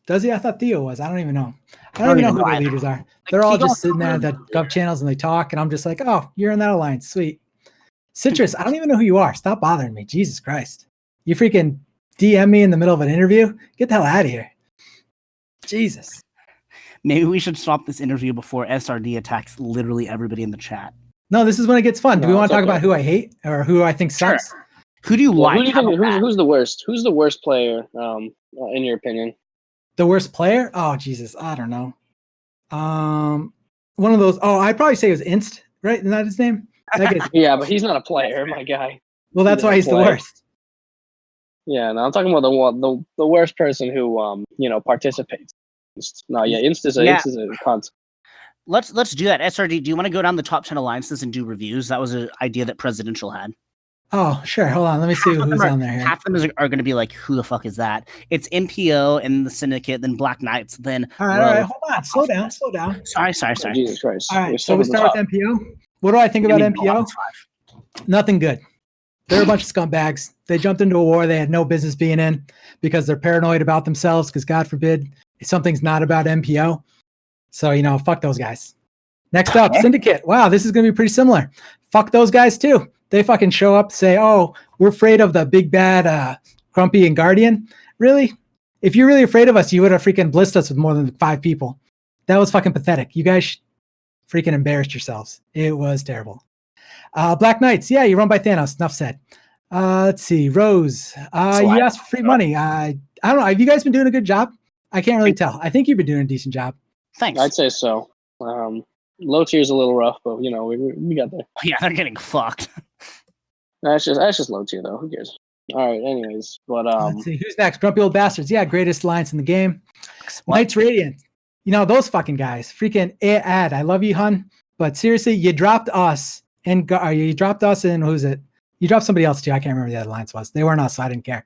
[SPEAKER 3] Does he? I thought Theo was. I don't even know. I don't even know who their
[SPEAKER 1] either.
[SPEAKER 3] leaders are.
[SPEAKER 1] Like,
[SPEAKER 3] They're all
[SPEAKER 1] Kegos
[SPEAKER 3] just sitting there
[SPEAKER 1] are
[SPEAKER 3] at the
[SPEAKER 1] their
[SPEAKER 3] gov channels and they talk, and I'm just like, oh, you're in that alliance. Sweet. Citrus, I don't even know who you are. Stop bothering me. Jesus Christ. You freaking DM me in the middle of an interview? Get the hell out of here. Jesus.
[SPEAKER 1] Maybe we should stop this interview before SRD attacks literally everybody in the chat.
[SPEAKER 3] No, this is when it gets fun. Do we
[SPEAKER 2] No,
[SPEAKER 3] want to
[SPEAKER 2] it's
[SPEAKER 3] talk
[SPEAKER 2] okay.
[SPEAKER 3] about who I hate or who I think sucks?
[SPEAKER 1] Who do you
[SPEAKER 2] Well,
[SPEAKER 1] like?
[SPEAKER 2] who do you
[SPEAKER 1] How
[SPEAKER 2] think?
[SPEAKER 1] about that?
[SPEAKER 2] Who's the worst? Who's the worst player? In your opinion?
[SPEAKER 3] The worst player? Oh, Jesus. I don't know. One of those. Oh, I'd probably say it was Inst, right? Isn't that his name? That guy's,
[SPEAKER 2] Yeah, but he's not a player, my guy.
[SPEAKER 3] well, that's
[SPEAKER 2] He
[SPEAKER 3] why he's
[SPEAKER 2] doesn't
[SPEAKER 3] the
[SPEAKER 2] play.
[SPEAKER 3] worst.
[SPEAKER 2] Yeah, no, I'm talking about the worst person who participates. No, yeah, Inst is a cunt.
[SPEAKER 1] Let's do that. SRD, do you want to go down the top 10 alliances and do reviews? That was an idea that Presidential had.
[SPEAKER 3] Oh, sure. Hold on. Let me see
[SPEAKER 1] Half of
[SPEAKER 3] who's
[SPEAKER 1] them
[SPEAKER 3] on there here.
[SPEAKER 1] Half of them are going to be like, who the fuck is that? It's MPO and the Syndicate, then Black Knights, then
[SPEAKER 3] All right.
[SPEAKER 1] Rogue.
[SPEAKER 3] Hold on. Slow down. Slow down.
[SPEAKER 1] Sorry.
[SPEAKER 2] Jesus Christ.
[SPEAKER 3] All
[SPEAKER 2] You're
[SPEAKER 3] right. So
[SPEAKER 2] stuck
[SPEAKER 3] we
[SPEAKER 2] at the
[SPEAKER 3] start
[SPEAKER 2] top.
[SPEAKER 3] with MPO. What do I think about
[SPEAKER 1] Give me
[SPEAKER 3] MPO?
[SPEAKER 1] bottom 5.
[SPEAKER 3] Nothing good. They're a bunch of scumbags. They jumped into a war they had no business being in because they're paranoid about themselves because God forbid something's not about MPO. So, fuck those guys. Next up, Syndicate. Wow, this is going to be pretty similar. Fuck those guys too. They fucking show up, say, oh, we're afraid of the big bad Grumpy and Guardian. Really? If you're really afraid of us, you would have freaking blissed us with more than 5 people. That was fucking pathetic. You guys freaking embarrassed yourselves. It was terrible. Black Knights. Yeah, you run by Thanos. Enough said. Let's see, Rose. You asked for free money. I don't know. Have you guys been doing a good job? I can't really tell. I think you've been doing a decent job.
[SPEAKER 1] Thanks.
[SPEAKER 2] I'd say so. Low tier's a little rough, but we got there.
[SPEAKER 1] Yeah, they're getting fucked.
[SPEAKER 2] That's just low tier though. Who cares? All right. Anyways, but
[SPEAKER 3] Let's see, who's next? Grumpy Old Bastards. Yeah, greatest alliance in the game.
[SPEAKER 1] What?
[SPEAKER 3] Knights Radiant. Those fucking guys. Freaking ad. I love you, hun. But seriously, you dropped us and you dropped us and who's it? You dropped somebody else too. I can't remember who the other alliance was. They weren't us, so I didn't care.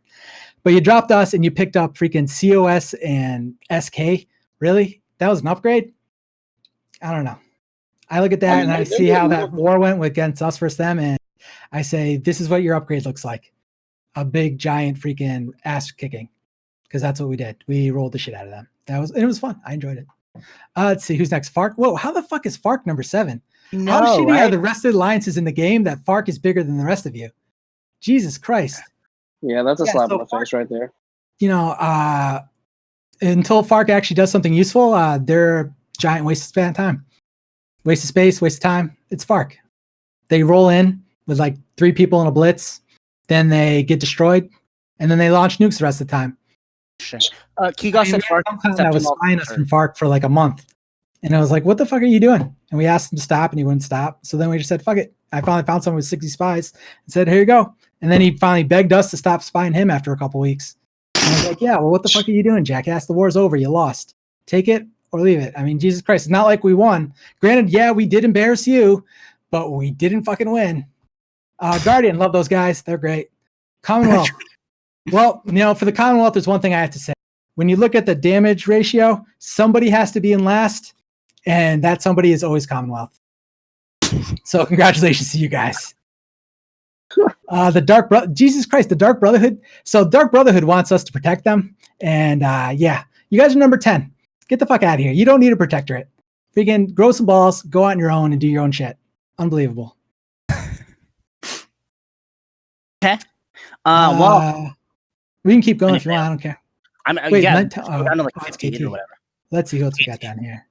[SPEAKER 3] But you dropped us and you picked up freaking COS and SK. Really? That was an upgrade? I don't know. I look at that and I see how that war went against us versus them, and I say, this is what your upgrade looks like. A big, giant freaking ass kicking. Because that's what we did. We rolled the shit out of them. It was fun. I enjoyed it. Let's see, who's next? Fark. Whoa, how the fuck is Fark number 7?
[SPEAKER 1] No,
[SPEAKER 3] how shitty
[SPEAKER 1] right?
[SPEAKER 3] are the rest of the alliances in the game that Fark is bigger than the rest of you? Jesus Christ.
[SPEAKER 2] yeah, that's a slap
[SPEAKER 3] so
[SPEAKER 2] in the face right there.
[SPEAKER 3] Until Fark actually does something useful, they're a giant waste of time. Waste of space, waste of time. It's Fark. They roll in with like 3 people in a blitz, then they get destroyed, and then they launch nukes the rest of the time.
[SPEAKER 1] Kigos and Fark.
[SPEAKER 3] I was spying us from Fark for like a month. And I was like, what the fuck are you doing? And we asked him to stop and he wouldn't stop. So then we just said, fuck it. I finally found someone with 60 spies and said, here you go. And then he finally begged us to stop spying him after a couple weeks. And I was like, yeah, well, what the fuck are you doing, jackass? The war's over. You lost. Take it or leave it. I mean, Jesus Christ. It's not like we won. Granted, yeah, we did embarrass you, but we didn't fucking win. Guardian, love those guys. They're great. Commonwealth. Well, for the Commonwealth, there's one thing I have to say. When you look at the damage ratio, somebody has to be in last, and that somebody is always Commonwealth. So congratulations to you guys. The Dark Jesus Christ, the Dark Brotherhood. So Dark Brotherhood wants us to protect them, and yeah, you guys are number 10. Get the fuck out of here. You don't need a protectorate. Freaking grow some balls, go out on your own and do your own shit. Unbelievable.
[SPEAKER 1] Okay. Well,
[SPEAKER 3] we can keep going if you want. I don't care.
[SPEAKER 1] Wait,
[SPEAKER 3] down
[SPEAKER 1] to like 58 or whatever.
[SPEAKER 3] Let's see what we got down here.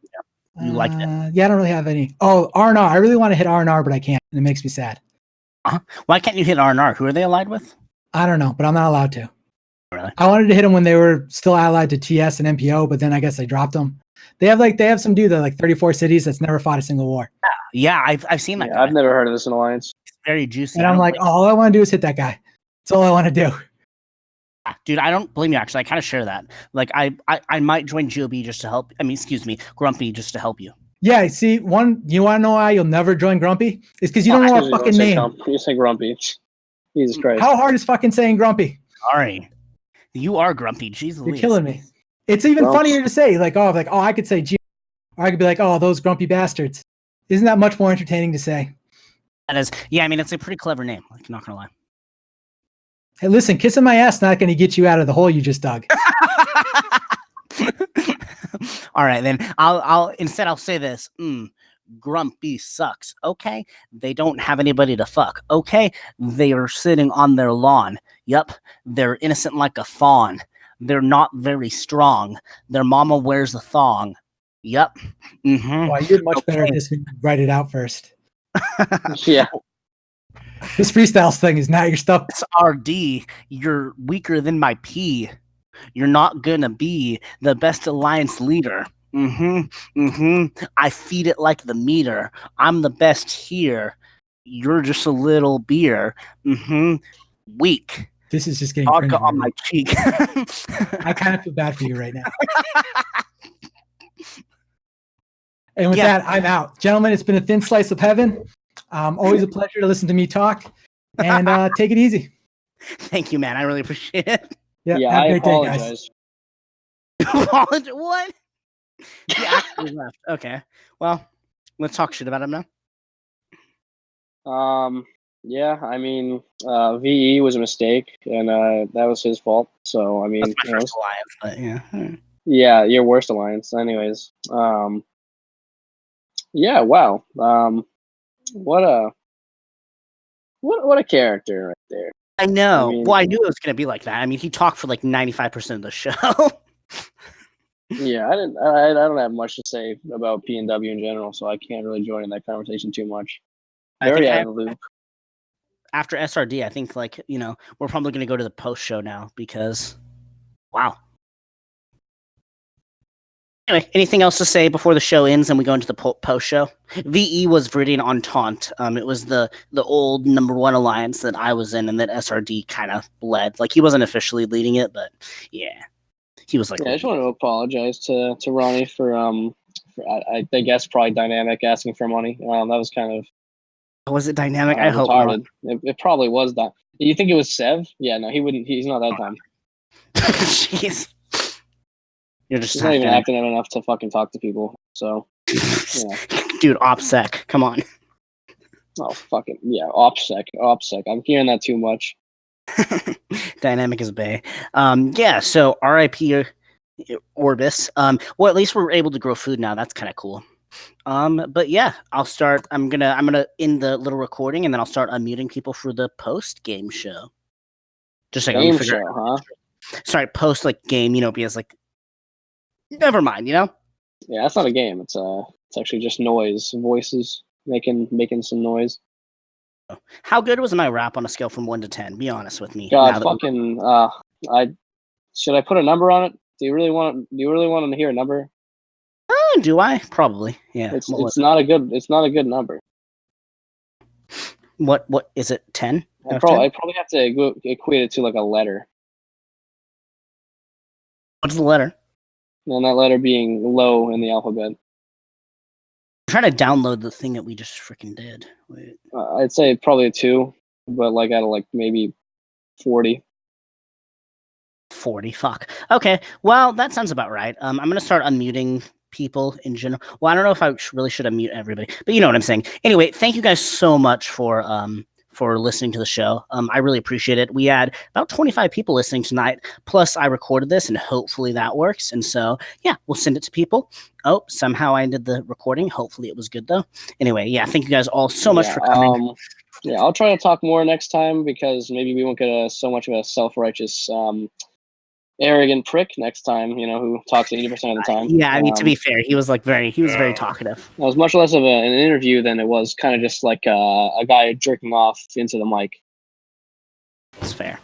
[SPEAKER 1] You like that?
[SPEAKER 3] Yeah, I don't really have any. Oh, R&R. I really want to hit R&R, but I can't. And it makes me sad.
[SPEAKER 1] Why can't you hit R&R? Who are they allied with?
[SPEAKER 3] I don't know, but I'm not allowed to.
[SPEAKER 1] Really?
[SPEAKER 3] I wanted to hit them when they were still allied to TS and MPO, but then I guess they dropped them. They have some dude that like 34 cities that's never fought a single war.
[SPEAKER 1] Yeah, I've seen that.
[SPEAKER 2] Yeah, I've never heard of this in Alliance.
[SPEAKER 1] It's very juicy.
[SPEAKER 3] And I'm like, all I want to do is hit that guy. That's all I want to do.
[SPEAKER 1] Dude, I don't blame you. Actually, I kind of share that. Like, I might join GOB just to help. Grumpy just to help you.
[SPEAKER 3] Yeah, see, you want to know why you'll never join Grumpy? It's because you don't know our fucking name.
[SPEAKER 2] You say Grumpy. Jesus Christ.
[SPEAKER 3] How hard is fucking saying Grumpy?
[SPEAKER 1] Sorry. You are Grumpy. Jeez Louise.
[SPEAKER 3] You're killing me. It's even funnier to say, I could say G, or I could be like, oh, those grumpy bastards. Isn't that much more entertaining to say?
[SPEAKER 1] That is, yeah, I mean, it's a pretty clever name. Like, not gonna lie.
[SPEAKER 3] Hey, listen, kissing my ass not going to get you out of the hole you just dug.
[SPEAKER 1] All right, then I'll say this. Grumpy sucks. Okay, they don't have anybody to fuck. Okay, they are sitting on their lawn. Yup, they're innocent like a fawn. They're not very strong. Their mama wears a thong. Yup. Mm-hmm.
[SPEAKER 3] Well, you're much better at this when you write it out first.
[SPEAKER 2] Yeah.
[SPEAKER 3] This freestyles thing is not your stuff.
[SPEAKER 1] It's RD. You're weaker than my P. You're not gonna be the best alliance leader. I feed it like the meter. I'm the best here. You're just a little beer. Weak.
[SPEAKER 3] This is just getting
[SPEAKER 1] vodka on my cheek.
[SPEAKER 3] I kind of feel bad for you right now. And with that, I'm out. Gentlemen, it's been a thin slice of heaven. Always a pleasure to listen to me talk. And take it easy.
[SPEAKER 1] Thank you, man. I really appreciate it.
[SPEAKER 3] Yeah,
[SPEAKER 2] I apologize.
[SPEAKER 1] What? He actually left. Okay. Well, let's talk shit about him now.
[SPEAKER 2] Yeah, I mean, VE was a mistake, and that was his fault. So, I mean,
[SPEAKER 1] that's my first alliance, but yeah.
[SPEAKER 2] Yeah, your worst alliance. Anyways, yeah, wow. What a character right there.
[SPEAKER 1] I know. I knew it was gonna be like that. I mean, he talked for like 95% of the show.
[SPEAKER 2] Yeah, I don't have much to say about P&W in general, so I can't really join in that conversation too much. Very out of the loop.
[SPEAKER 1] after SRD, I think like we're probably gonna go to the post show now because, wow. Anyway, anything else to say before the show ends and we go into the post show? VE was Viridian Entente. It was the old #1 alliance that I was in, and that SRD kind of led. Like he wasn't officially leading it, but yeah, he was like.
[SPEAKER 2] Yeah, I just want to apologize to Ronnie for I guess probably Dynamic asking for money. That was kind of.
[SPEAKER 1] Was it Dynamic? I hope not.
[SPEAKER 2] It probably was that. You think it was Sev? Yeah, no, he wouldn't. He's not that dumb.
[SPEAKER 1] Jeez. You're just
[SPEAKER 2] He's not even acting enough to fucking talk to people. So, yeah.
[SPEAKER 1] Dude, OPSEC, come on.
[SPEAKER 2] Oh, fucking yeah, OPSEC. I'm hearing that too much.
[SPEAKER 1] Dynamic is bae. Yeah. So RIP Orbis. Well, at least we're able to grow food now. That's kind of cool. But yeah, I'll start. I'm gonna end the little recording, and then I'll start unmuting people for the post game show. Just like
[SPEAKER 2] game show, huh?
[SPEAKER 1] Sorry, post like game. Because like. Never mind,
[SPEAKER 2] Yeah, that's not a game. It's actually just noise, voices making some noise.
[SPEAKER 1] How good was my rap on a scale from 1 to 10? Be honest with me.
[SPEAKER 2] God, fucking. Should I put a number on it? Do you really want them to hear a number?
[SPEAKER 1] Do I? Probably. Yeah.
[SPEAKER 2] It's not a good number.
[SPEAKER 1] What is it? 10?
[SPEAKER 2] I probably have to equate it to like a letter.
[SPEAKER 1] What's the letter?
[SPEAKER 2] And that letter being low in the alphabet.
[SPEAKER 1] I'm trying to download the thing that we just freaking did. Wait.
[SPEAKER 2] I'd say probably a 2, but like out of like maybe 40.
[SPEAKER 1] 40. Fuck. Okay. Well, that sounds about right. I'm gonna start unmuting people in general. Well, I don't know if I really should unmute everybody, but you know what I'm saying. Anyway, thank you guys so much for listening to the show. I really appreciate it. We had about 25 people listening tonight. Plus, I recorded this, and hopefully that works. And so, yeah, we'll send it to people. Oh, somehow I ended the recording. Hopefully it was good, though. Anyway, yeah, thank you guys all so much for coming.
[SPEAKER 2] Yeah, I'll try to talk more next time because maybe we won't get so much of a self-righteous, arrogant prick next time, who talks 80% of the time.
[SPEAKER 1] Yeah, I mean, to be fair, he was very talkative.
[SPEAKER 2] It was much less of an interview than it was kind of just like a guy jerking off into the mic.
[SPEAKER 1] That's fair.